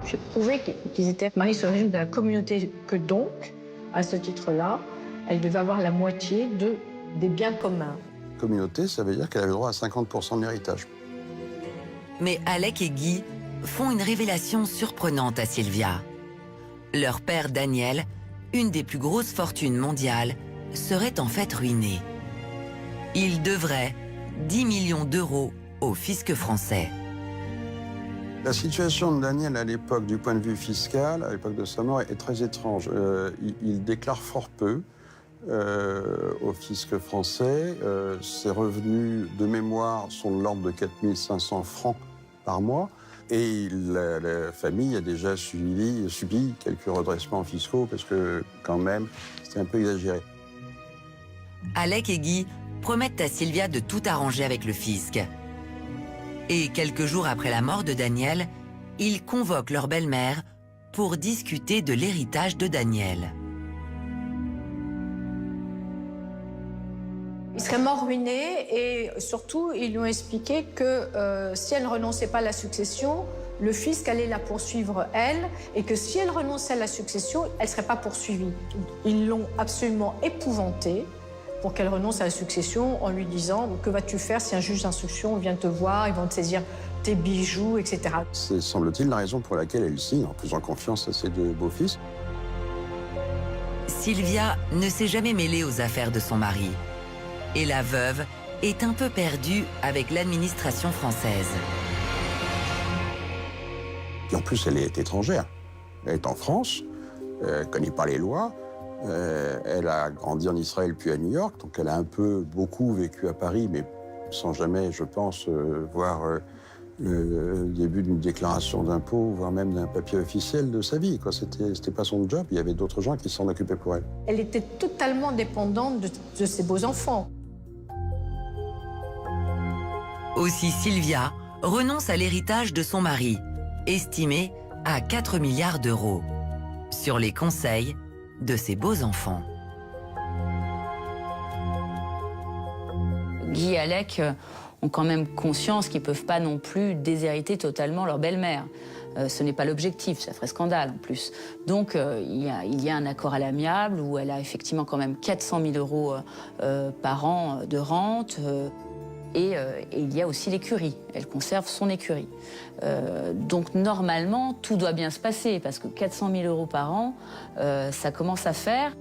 [SPEAKER 13] J'ai prouvé qu'ils étaient mariés sur le régime de la communauté, que donc, à ce titre-là, elle devait avoir la moitié des biens communs.
[SPEAKER 15] Communauté, ça veut dire qu'elle avait droit à 50% de l'héritage.
[SPEAKER 2] Mais Alec et Guy font une révélation surprenante à Sylvia. Leur père Daniel, une des plus grosses fortunes mondiales, serait en fait ruiné. Il devrait 10 millions d'euros au fisc français.
[SPEAKER 15] La situation de Daniel à l'époque, du point de vue fiscal, à l'époque de sa mort, est très étrange. Il déclare fort peu au fisc français. Ses revenus de mémoire sont de l'ordre de 4 500 francs par mois. Et la famille a déjà subi quelques redressements fiscaux parce que, quand même, c'était un peu exagéré.
[SPEAKER 2] Alec et Guy promettent à Sylvia de tout arranger avec le fisc. Et quelques jours après la mort de Daniel, ils convoquent leur belle-mère pour discuter de l'héritage de Daniel.
[SPEAKER 13] Il serait mort ruiné et surtout, ils lui ont expliqué que si elle ne renonçait pas à la succession, le fisc allait la poursuivre, elle, et que si elle renonçait à la succession, elle ne serait pas poursuivie. Ils l'ont absolument épouvantée pour qu'elle renonce à la succession en lui disant « Que vas-tu faire si un juge d'instruction vient te voir, ils vont te saisir tes bijoux, etc. »
[SPEAKER 15] C'est, semble-t-il, la raison pour laquelle elle signe, en faisant confiance à ses deux beaux-fils.
[SPEAKER 2] Sylvia ne s'est jamais mêlée aux affaires de son mari. Et la veuve est un peu perdue avec l'administration française.
[SPEAKER 15] Et en plus, elle est étrangère. Elle est en France, elle ne connaît pas les lois. Elle a grandi en Israël puis à New York, donc elle a beaucoup vécu à Paris, mais sans jamais, je pense, voir le début d'une déclaration d'impôt, voire même d'un papier officiel de sa vie. C'était pas son job, il y avait d'autres gens qui s'en occupaient pour elle.
[SPEAKER 13] Elle était totalement dépendante de ses beaux-enfants.
[SPEAKER 2] Aussi Sylvia renonce à l'héritage de son mari, estimé à 4 milliards d'euros, sur les conseils de ses beaux-enfants.
[SPEAKER 16] Guy et Alec ont quand même conscience qu'ils ne peuvent pas non plus déshériter totalement leur belle-mère. Ce n'est pas l'objectif, ça ferait scandale en plus. Donc il y a un accord à l'amiable où elle a effectivement quand même 400 000 euros par an de rente. Et il y a aussi l'écurie. Elle conserve son écurie. Donc normalement, tout doit bien se passer parce que 400 000 € par an, ça commence à faire.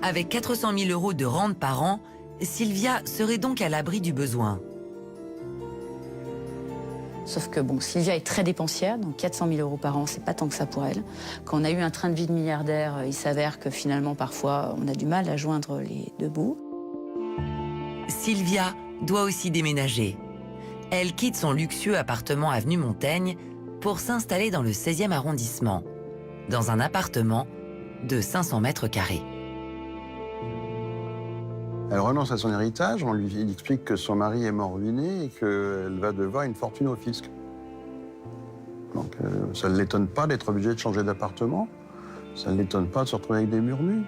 [SPEAKER 2] Avec 400 000 € de rente par an, Sylvia serait donc à l'abri du besoin.
[SPEAKER 16] Sauf que bon, Sylvia est très dépensière, donc 400 000 € par an, c'est pas tant que ça pour elle. Quand on a eu un train de vie de milliardaire, il s'avère que finalement, parfois, on a du mal à joindre les deux bouts.
[SPEAKER 2] Sylvia doit aussi déménager. Elle quitte son luxueux appartement avenue Montaigne pour s'installer dans le 16e arrondissement, dans un appartement de 500 mètres carrés.
[SPEAKER 15] Elle renonce à son héritage, on lui explique que son mari est mort ruiné et qu'elle va devoir une fortune au fisc. Donc ça ne l'étonne pas d'être obligée de changer d'appartement, ça ne l'étonne pas de se retrouver avec des murs nus.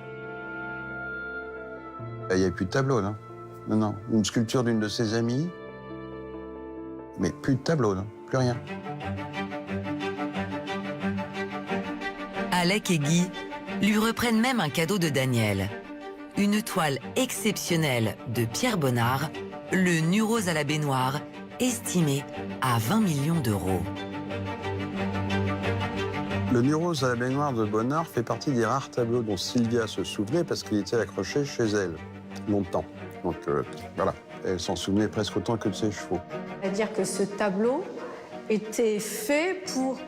[SPEAKER 15] Il n'y a plus de tableau, non? Non, une sculpture d'une de ses amies, mais plus de tableau, non? Plus rien.
[SPEAKER 2] Alec et Guy lui reprennent même un cadeau de Daniel. Une toile exceptionnelle de Pierre Bonnard, le nu rose à la baignoire, estimé à 20 millions d'euros.
[SPEAKER 15] Le nu rose à la baignoire de Bonnard fait partie des rares tableaux dont Sylvia se souvenait parce qu'il était accroché chez elle, longtemps. Donc voilà, elle s'en souvenait presque autant que de ses chevaux.
[SPEAKER 13] C'est-à-dire que ce tableau était fait pour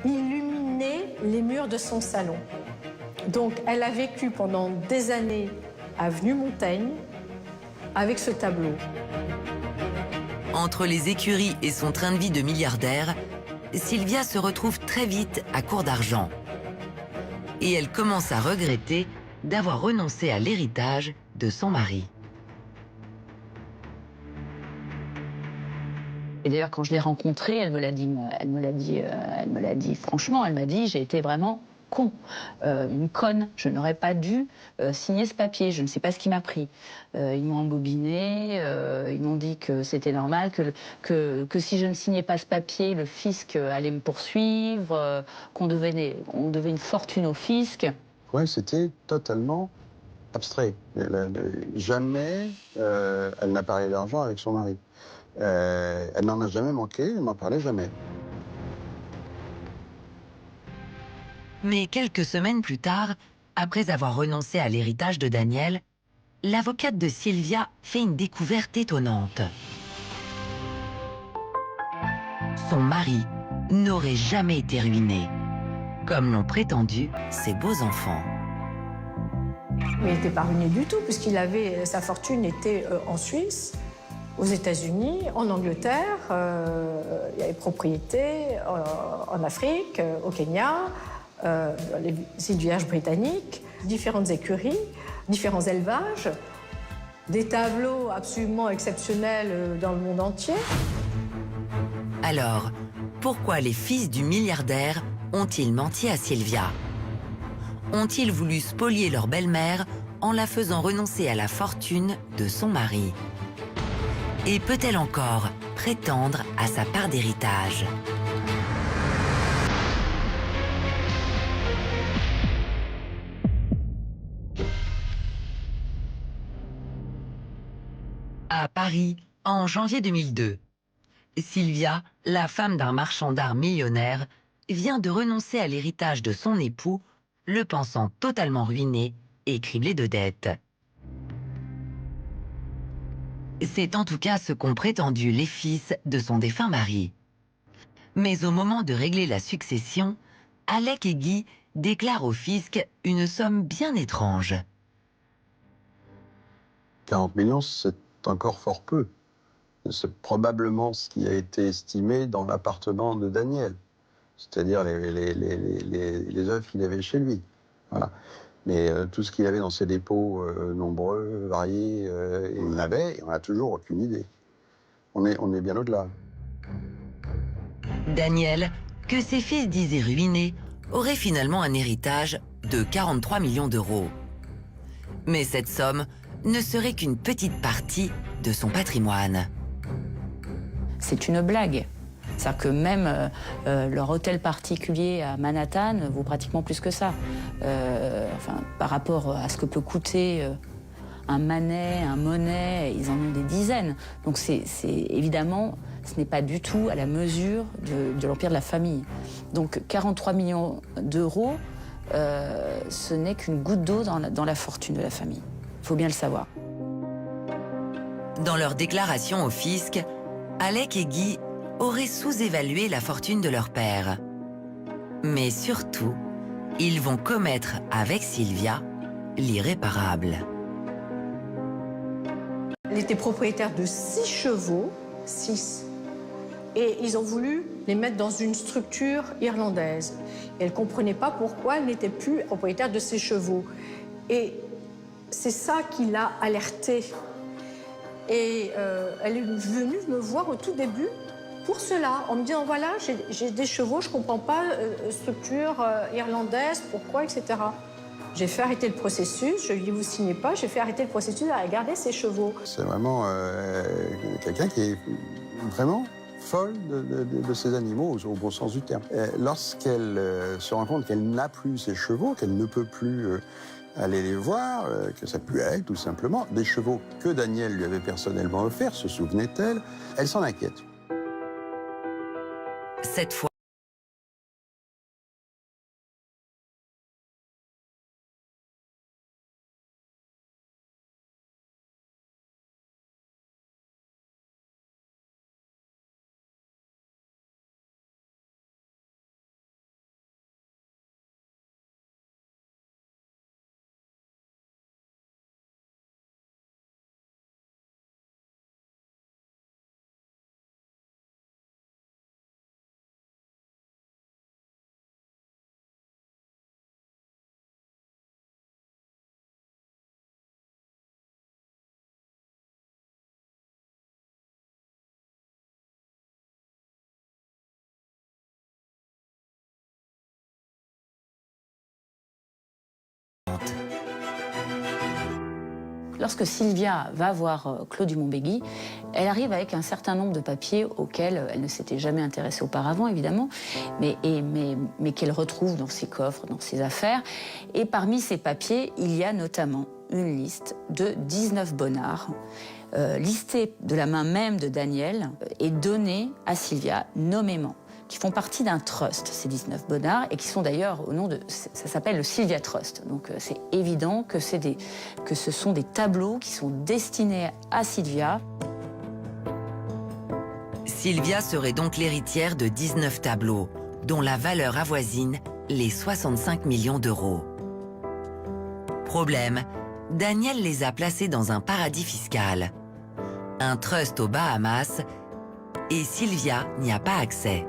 [SPEAKER 13] illuminer les murs de son salon. Donc elle a vécu pendant des années avenue Montaigne avec ce tableau.
[SPEAKER 2] Entre les écuries et son train de vie de milliardaire, Sylvia se retrouve très vite à court d'argent. Et elle commence à regretter d'avoir renoncé à l'héritage de son mari.
[SPEAKER 16] Et d'ailleurs, quand je l'ai rencontrée, elle me l'a dit franchement, elle m'a dit, j'ai été vraiment con, une conne. Je n'aurais pas dû signer ce papier. Je ne sais pas ce qui m'a pris. Ils m'ont embobiné, ils m'ont dit que c'était normal, que si je ne signais pas ce papier, le fisc allait me poursuivre, on devait une fortune au fisc.
[SPEAKER 15] Ouais, c'était totalement abstrait. Jamais elle n'a parlé d'argent avec son mari. Elle n'en a jamais manqué, elle n'en parlait jamais.
[SPEAKER 2] Mais quelques semaines plus tard, après avoir renoncé à l'héritage de Daniel, l'avocate de Sylvia fait une découverte étonnante. Son mari n'aurait jamais été ruiné, comme l'ont prétendu ses beaux enfants.
[SPEAKER 13] Mais il n'était pas ruiné du tout, puisqu'il sa fortune était en Suisse, aux États-Unis, en Angleterre, il y avait propriétés en Afrique, au Kenya, les îles du Vierge britanniques, différentes écuries, différents élevages, des tableaux absolument exceptionnels dans le monde entier.
[SPEAKER 2] Alors, pourquoi les fils du milliardaire ont-ils menti à Sylvia? Ont-ils voulu spolier leur belle-mère en la faisant renoncer à la fortune de son mari? Et peut-elle encore prétendre à sa part d'héritage? À Paris, en janvier 2002, Sylvia, la femme d'un marchand d'art millionnaire, vient de renoncer à l'héritage de son époux, le pensant totalement ruiné et criblé de dettes. C'est en tout cas ce qu'ont prétendu les fils de son défunt mari. Mais au moment de régler la succession, Alec et Guy déclarent au fisc une somme bien étrange.
[SPEAKER 15] 40 millions, c'est encore fort peu. C'est probablement ce qui a été estimé dans l'appartement de Daniel, c'est-à-dire les œuvres qu'il avait chez lui. Voilà. Mais tout ce qu'il avait dans ses dépôts nombreux, variés, il en avait, et on n'a toujours aucune idée. On est bien au-delà.
[SPEAKER 2] Daniel, que ses fils disaient ruiné, aurait finalement un héritage de 43 millions d'euros. Mais cette somme ne serait qu'une petite partie de son patrimoine.
[SPEAKER 16] C'est une blague. C'est-à-dire que même leur hôtel particulier à Manhattan vaut pratiquement plus que ça. Par rapport à ce que peut coûter un Manet, un Monet, ils en ont des dizaines. Donc c'est évidemment, ce n'est pas du tout à la mesure de l'empire de la famille. Donc 43 millions d'euros, ce n'est qu'une goutte d'eau dans la fortune de la famille. Il faut bien le savoir.
[SPEAKER 2] Dans leur déclaration au fisc, Alec et Guy auraient sous-évalué la fortune de leur père. Mais surtout, ils vont commettre avec Sylvia l'irréparable.
[SPEAKER 13] Elle était propriétaire de 6 chevaux, 6. Et ils ont voulu les mettre dans une structure irlandaise. Et elle ne comprenait pas pourquoi elle n'était plus propriétaire de ses chevaux. Et c'est ça qui l'a alertée. Et elle est venue me voir au tout début pour cela, en me disant, voilà, j'ai des chevaux, je ne comprends pas, structure irlandaise, pourquoi, etc. J'ai fait arrêter le processus, je lui ai dit, vous ne signez pas, j'ai fait arrêter le processus à garder ses chevaux.
[SPEAKER 15] C'est vraiment quelqu'un qui est vraiment folle de ses animaux, au bon sens du terme. Lorsqu'elle se rend compte qu'elle n'a plus ses chevaux, qu'elle ne peut plus aller les voir, que ça pue à elle, tout simplement, des chevaux que Daniel lui avait personnellement offerts, se souvenait-elle, elle s'en inquiète.
[SPEAKER 2] Cette fois,
[SPEAKER 16] Lorsque Sylvia va voir Claude Dumont-Béguy, elle arrive avec un certain nombre de papiers auxquels elle ne s'était jamais intéressée auparavant, évidemment, mais qu'elle retrouve dans ses coffres, dans ses affaires. Et parmi ces papiers, il y a notamment une liste de 19 bonnards, listés de la main même de Daniel et donnés à Sylvia nommément, qui font partie d'un trust, ces 19 bonnards, et qui sont d'ailleurs au nom de... Ça s'appelle le Sylvia Trust. Donc c'est évident que ce sont des tableaux qui sont destinés à Sylvia.
[SPEAKER 2] Sylvia serait donc l'héritière de 19 tableaux, dont la valeur avoisine les 65 millions d'euros. Problème, Daniel les a placés dans un paradis fiscal, un trust aux Bahamas, et Sylvia n'y a pas accès.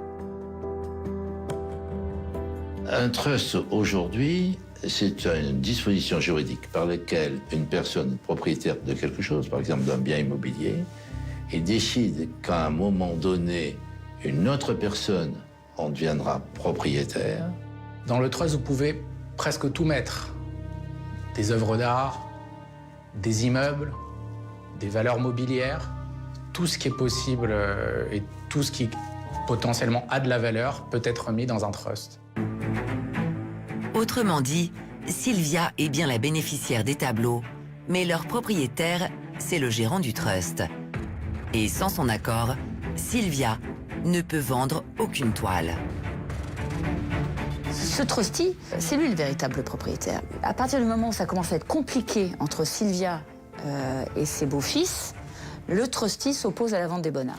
[SPEAKER 18] Un trust, aujourd'hui, c'est une disposition juridique par laquelle une personne propriétaire de quelque chose, par exemple d'un bien immobilier, et décide qu'à un moment donné, une autre personne en deviendra propriétaire.
[SPEAKER 6] Dans le trust, vous pouvez presque tout mettre. Des œuvres d'art, des immeubles, des valeurs mobilières, tout ce qui est possible et tout ce qui potentiellement a de la valeur peut être mis dans un trust.
[SPEAKER 2] Autrement dit, Sylvia est bien la bénéficiaire des tableaux, mais leur propriétaire, c'est le gérant du trust. Et sans son accord, Sylvia ne peut vendre aucune toile.
[SPEAKER 16] Ce trustee, c'est lui le véritable propriétaire. À partir du moment où ça commence à être compliqué entre Sylvia et ses beaux-fils, le trustee s'oppose à la vente des bonnards.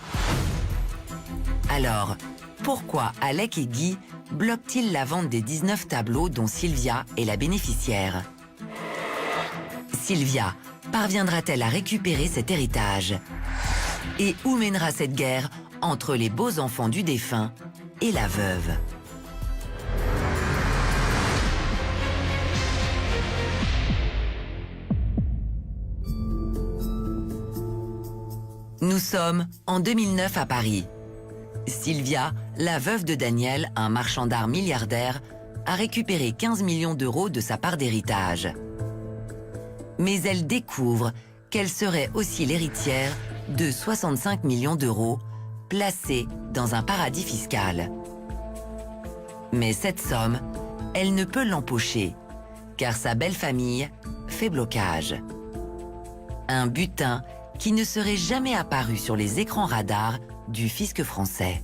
[SPEAKER 2] Alors, pourquoi Alec et Guy bloquent-ils la vente des 19 tableaux dont Sylvia est la bénéficiaire? Sylvia parviendra-t-elle à récupérer cet héritage? Et où mènera cette guerre entre les beaux enfants du défunt et la veuve? Nous sommes en 2009 à Paris. Sylvia, la veuve de Daniel, un marchand d'art milliardaire, a récupéré 15 millions d'euros de sa part d'héritage. Mais elle découvre qu'elle serait aussi l'héritière de 65 millions d'euros placés dans un paradis fiscal. Mais cette somme, elle ne peut l'empocher, car sa belle famille fait blocage. Un butin qui ne serait jamais apparu sur les écrans radars du fisc français.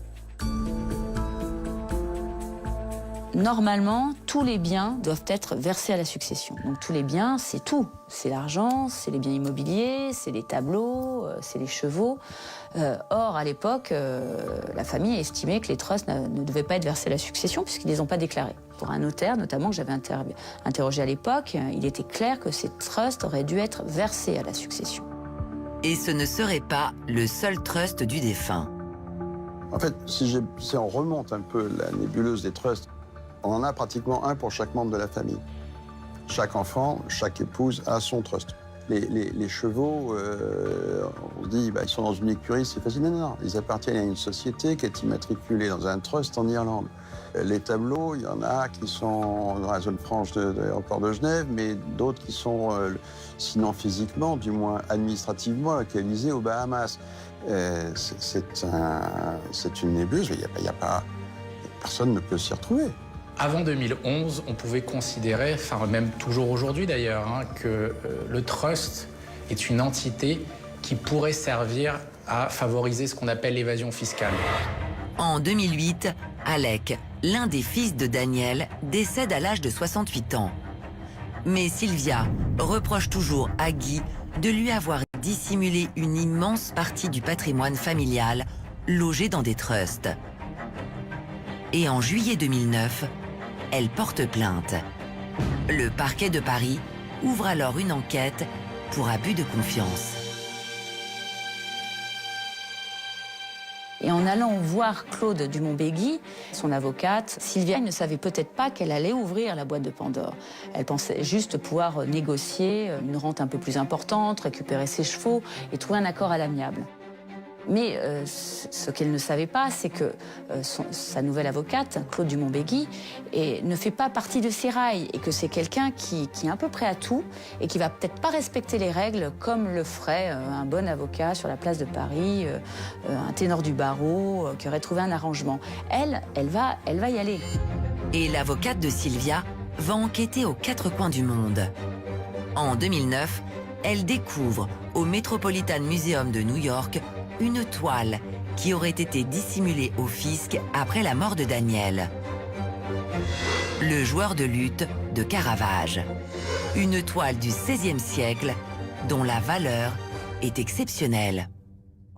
[SPEAKER 16] Normalement, tous les biens doivent être versés à la succession. Donc tous les biens, c'est tout. C'est l'argent, c'est les biens immobiliers, c'est les tableaux, c'est les chevaux. Or, à l'époque, la famille estimait que les trusts ne devaient pas être versés à la succession puisqu'ils ne les ont pas déclarés. Pour un notaire, notamment, que j'avais interrogé à l'époque, il était clair que ces trusts auraient dû être versés à la succession.
[SPEAKER 2] Et ce ne serait pas le seul trust du défunt.
[SPEAKER 15] En fait, si on remonte un peu la nébuleuse des trusts, on en a pratiquement un pour chaque membre de la famille. Chaque enfant, chaque épouse a son trust. Les chevaux, on se dit, ils sont dans une écurie, c'est facile. Non, ils appartiennent à une société qui est immatriculée dans un trust en Irlande. Les tableaux, il y en a qui sont dans la zone franche de l'aéroport de Genève, mais d'autres qui sont, sinon physiquement, du moins administrativement, localisés aux Bahamas. C'est une nébuleuse, personne ne peut s'y retrouver.
[SPEAKER 19] Avant 2011, on pouvait considérer, enfin même toujours aujourd'hui d'ailleurs, que le trust est une entité qui pourrait servir à favoriser ce qu'on appelle l'évasion fiscale.
[SPEAKER 2] En 2008, Alec, l'un des fils de Daniel, décède à l'âge de 68 ans. Mais Sylvia reproche toujours à Guy de lui avoir dissimulé une immense partie du patrimoine familial logé dans des trusts. Et en juillet 2009, elle porte plainte. Le parquet de Paris ouvre alors une enquête pour abus de confiance.
[SPEAKER 16] Et en allant voir Claude Dumont-Béguy, son avocate, Sylvia ne savait peut-être pas qu'elle allait ouvrir la boîte de Pandore. Elle pensait juste pouvoir négocier une rente un peu plus importante, récupérer ses chevaux et trouver un accord à l'amiable. Mais ce qu'elle ne savait pas, c'est que sa nouvelle avocate, Claude Dumont-Béguy, ne fait pas partie de ses rails et que c'est quelqu'un qui est un peu prêt à tout et qui va peut-être pas respecter les règles comme le ferait un bon avocat sur la place de Paris, un ténor du barreau qui aurait trouvé un arrangement. Elle va y aller.
[SPEAKER 2] Et l'avocate de Sylvia va enquêter aux quatre coins du monde. En 2009, elle découvre au Metropolitan Museum de New York une toile qui aurait été dissimulée au fisc après la mort de Daniel. Le joueur de luth de Caravage. Une toile du XVIe siècle dont la valeur est exceptionnelle.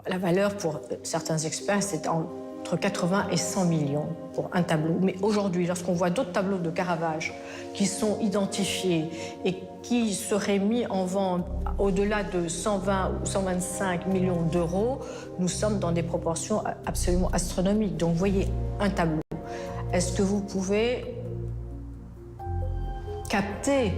[SPEAKER 13] La valeur pour certains experts, c'est entre 80 et 100 millions pour un tableau. Mais aujourd'hui, lorsqu'on voit d'autres tableaux de Caravage qui sont identifiés et qui seraient mis en vente au-delà de 120 ou 125 millions d'euros, nous sommes dans des proportions absolument astronomiques. Donc, vous voyez, un tableau. Est-ce que vous pouvez capter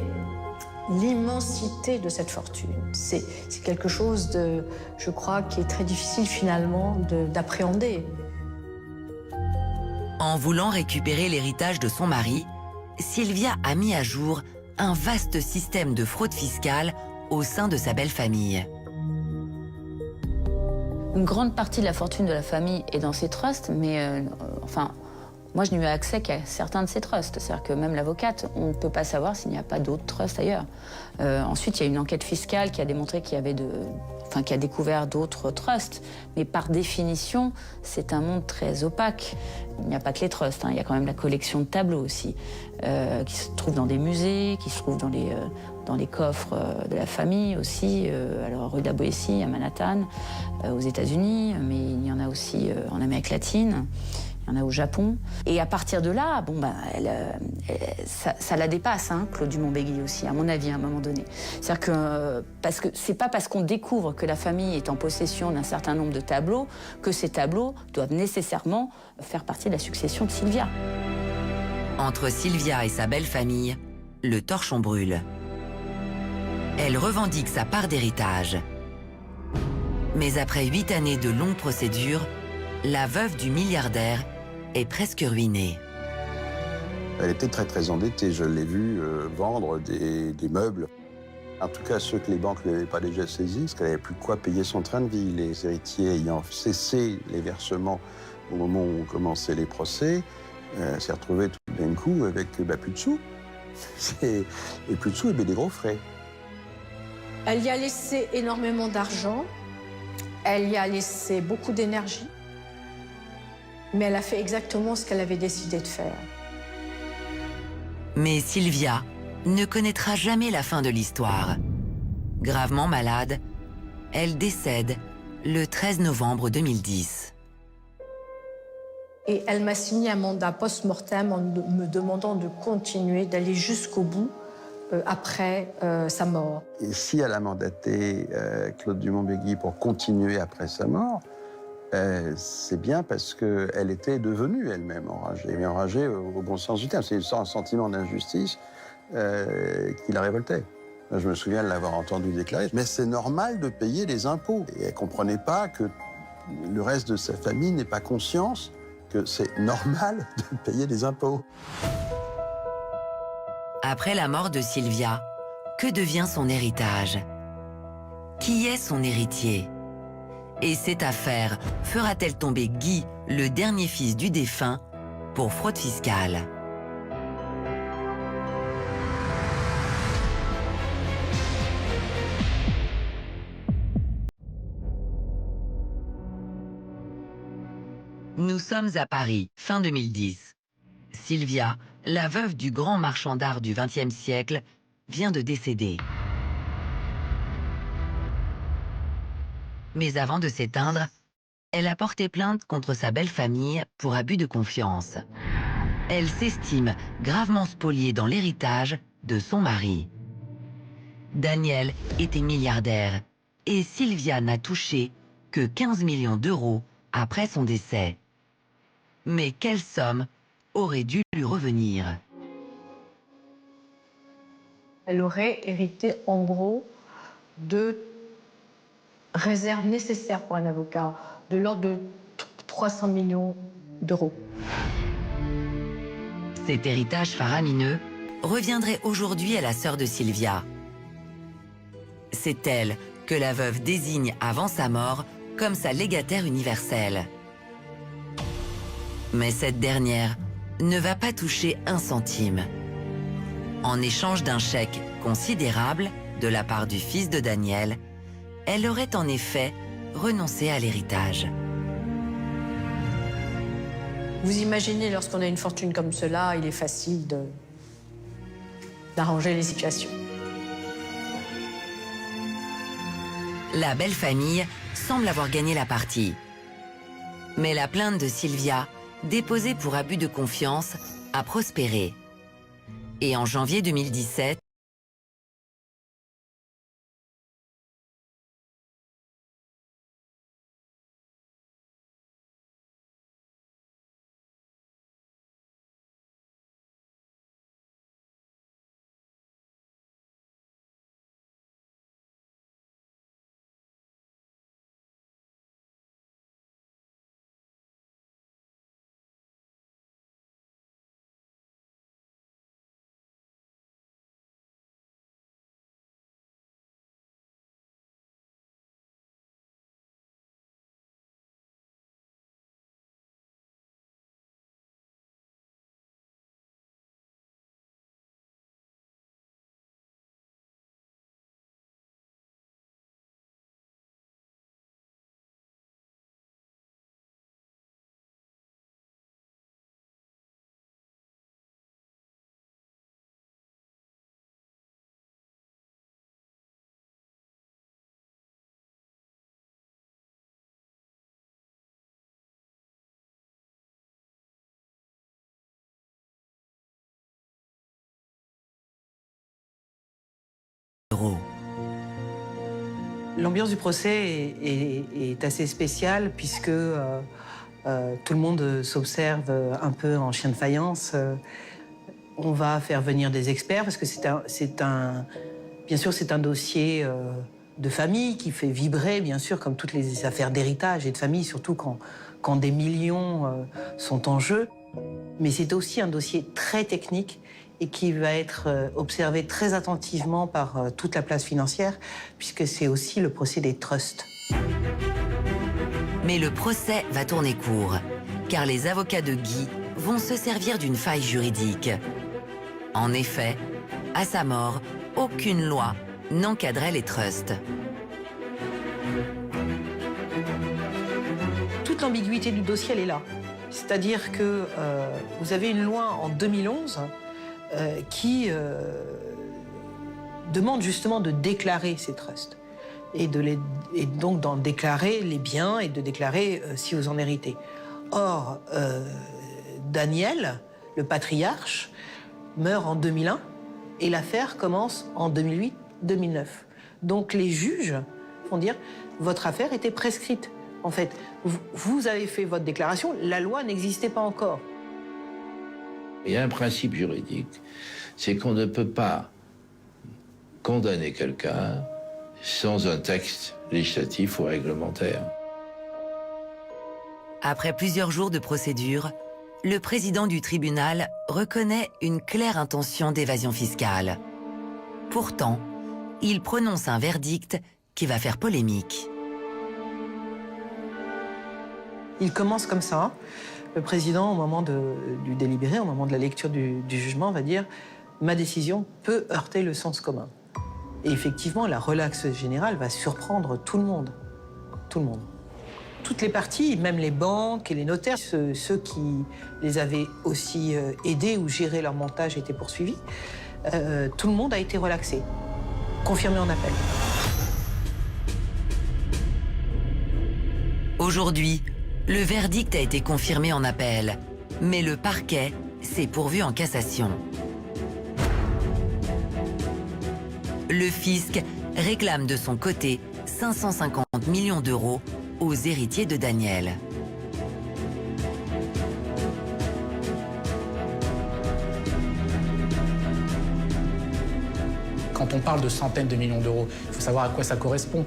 [SPEAKER 13] l'immensité de cette fortune? C'est quelque chose de, je crois, qui est très difficile finalement d'appréhender.
[SPEAKER 2] En voulant récupérer l'héritage de son mari, Sylvia a mis à jour un vaste système de fraude fiscale au sein de sa belle famille.
[SPEAKER 16] Une grande partie de la fortune de la famille est dans ces trusts, mais moi je n'ai eu accès qu'à certains de ces trusts. C'est-à-dire que même l'avocate, on ne peut pas savoir s'il n'y a pas d'autres trusts ailleurs. Ensuite, il y a une enquête fiscale qui a démontré qu'il y avait qui a découvert d'autres trusts. Mais par définition, c'est un monde très opaque. Il n'y a pas que les trusts, il y a quand même la collection de tableaux aussi, qui se trouvent dans des musées, qui se trouvent dans les coffres de la famille aussi, alors rue de la Boétie à Manhattan, aux États-Unis, mais il y en a aussi en Amérique latine. Il y en a au Japon. Et à partir de là, ça la dépasse, Claude Dumont-Béguy aussi, à mon avis, à un moment donné. C'est-à-dire que c'est pas parce qu'on découvre que la famille est en possession d'un certain nombre de tableaux que ces tableaux doivent nécessairement faire partie de la succession de Sylvia.
[SPEAKER 2] Entre Sylvia et sa belle famille, le torchon brûle. Elle revendique sa part d'héritage. Mais après 8 années de longues procédures, la veuve du milliardaire est presque ruinée.
[SPEAKER 15] Elle était très très endettée. Je l'ai vue vendre des meubles. En tout cas, ceux que les banques n'avaient pas déjà saisis, parce qu'elle n'avait plus de quoi payer son train de vie. Les héritiers ayant cessé les versements au moment où ont commencé les procès, s'est retrouvée tout d'un coup avec plus de sous. Et plus de sous, et des gros frais.
[SPEAKER 13] Elle y a laissé énormément d'argent, elle y a laissé beaucoup d'énergie, mais elle a fait exactement ce qu'elle avait décidé de faire.
[SPEAKER 2] Mais Sylvia ne connaîtra jamais la fin de l'histoire. Gravement malade, elle décède le 13 novembre 2010.
[SPEAKER 13] Et elle m'a signé un mandat post-mortem en me demandant de continuer, d'aller jusqu'au bout après sa mort.
[SPEAKER 15] Et si elle a mandaté Claude Dumont-Béguy pour continuer après sa mort, c'est bien parce qu'elle était devenue elle-même enragée, mais enragée au bon sens du terme. C'est un sentiment d'injustice qui la révoltait. Je me souviens de l'avoir entendu déclarer, mais c'est normal de payer les impôts. Et elle ne comprenait pas que le reste de sa famille n'ait pas conscience que c'est normal de payer les impôts.
[SPEAKER 2] Après la mort de Sylvia, que devient son héritage? Qui est son héritier? Et cette affaire fera-t-elle tomber Guy, le dernier fils du défunt, pour fraude fiscale? Nous sommes à Paris, fin 2010. Sylvia, la veuve du grand marchand d'art du XXe siècle, vient de décéder. Mais avant de s'éteindre, elle a porté plainte contre sa belle famille pour abus de confiance. Elle s'estime gravement spoliée dans l'héritage de son mari. Daniel était milliardaire et Sylvia n'a touché que 15 millions d'euros après son décès. Mais quelle somme aurait dû lui revenir?
[SPEAKER 13] Elle aurait hérité en gros de réserves nécessaires pour un avocat, de l'ordre de 300 millions d'euros.
[SPEAKER 2] Cet héritage faramineux reviendrait aujourd'hui à la sœur de Sylvia. C'est elle que la veuve désigne avant sa mort comme sa légataire universelle. Mais cette dernière ne va pas toucher un centime. En échange d'un chèque considérable de la part du fils de Daniel, elle aurait en effet renoncé à l'héritage.
[SPEAKER 13] Vous imaginez, lorsqu'on a une fortune comme cela, il est facile d'arranger les situations.
[SPEAKER 2] La belle famille semble avoir gagné la partie. Mais la plainte de Sylvia, déposée pour abus de confiance, a prospéré. Et en janvier 2017,
[SPEAKER 17] L'ambiance du procès est assez spéciale puisque tout le monde s'observe un peu en chien de faïence. On va faire venir des experts parce que bien sûr, c'est un dossier de famille qui fait vibrer, bien sûr, comme toutes les affaires d'héritage et de famille, surtout quand des millions sont en jeu. Mais c'est aussi un dossier très technique et qui va être observé très attentivement par toute la place financière, puisque c'est aussi le procès des trusts.
[SPEAKER 2] Mais le procès va tourner court, car les avocats de Guy vont se servir d'une faille juridique. En effet, à sa mort, aucune loi n'encadrait les trusts.
[SPEAKER 17] Toute l'ambiguïté du dossier, elle est là. C'est-à-dire que vous avez une loi en 2011 qui demande justement de déclarer ces trusts et donc d'en déclarer les biens et de déclarer si vous en héritez. Or, Daniel, le patriarche, meurt en 2001 et l'affaire commence en 2008-2009. Donc les juges vont dire votre affaire était prescrite. En fait, vous avez fait votre déclaration, la loi n'existait pas encore.
[SPEAKER 18] Il y a un principe juridique, c'est qu'on ne peut pas condamner quelqu'un sans un texte législatif ou réglementaire.
[SPEAKER 2] Après plusieurs jours de procédure, le président du tribunal reconnaît une claire intention d'évasion fiscale. Pourtant, il prononce un verdict qui va faire polémique.
[SPEAKER 17] Il commence comme ça. Le président, au moment du délibéré, au moment de la lecture du jugement, va dire « Ma décision peut heurter le sens commun ». Et effectivement, la relaxe générale va surprendre tout le monde. Tout le monde. Toutes les parties, même les banques et les notaires, ceux qui les avaient aussi aidés ou géré leur montage étaient poursuivis, tout le monde a été relaxé, confirmé en appel.
[SPEAKER 2] Aujourd'hui, le verdict a été confirmé en appel, mais le parquet s'est pourvu en cassation. Le fisc réclame de son côté 550 millions d'euros aux héritiers de Daniel.
[SPEAKER 19] Quand on parle de centaines de millions d'euros, il faut savoir à quoi ça correspond.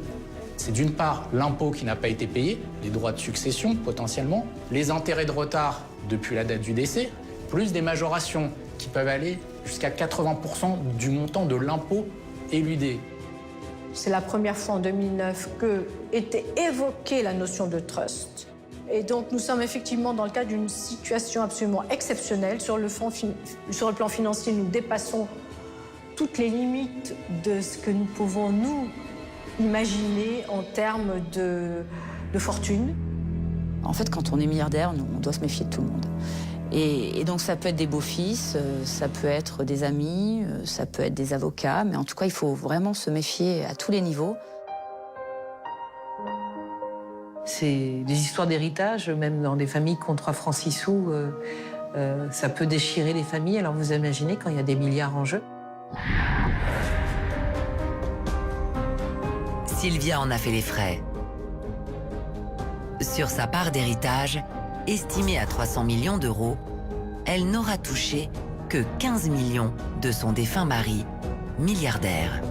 [SPEAKER 19] C'est d'une part l'impôt qui n'a pas été payé, les droits de succession potentiellement, les intérêts de retard depuis la date du décès, plus des majorations qui peuvent aller jusqu'à 80% du montant de l'impôt éludé.
[SPEAKER 13] C'est la première fois en 2009 que était évoquée la notion de trust. Et donc nous sommes effectivement dans le cadre d'une situation absolument exceptionnelle. Sur le plan financier, nous dépassons toutes les limites de ce que nous pouvons nous imaginer en termes de fortune.
[SPEAKER 16] En fait, quand on est milliardaire, on doit se méfier de tout le monde. Et donc ça peut être des beaux-fils, ça peut être des amis, ça peut être des avocats, mais en tout cas, il faut vraiment se méfier à tous les niveaux.
[SPEAKER 17] C'est des histoires d'héritage, même dans des familles qui ont 3 francs 6 sous, ça peut déchirer les familles. Alors vous imaginez quand il y a des milliards en jeu.
[SPEAKER 2] Sylvia en a fait les frais. Sur sa part d'héritage, estimée à 300 millions d'euros, elle n'aura touché que 15 millions de son défunt mari, milliardaire.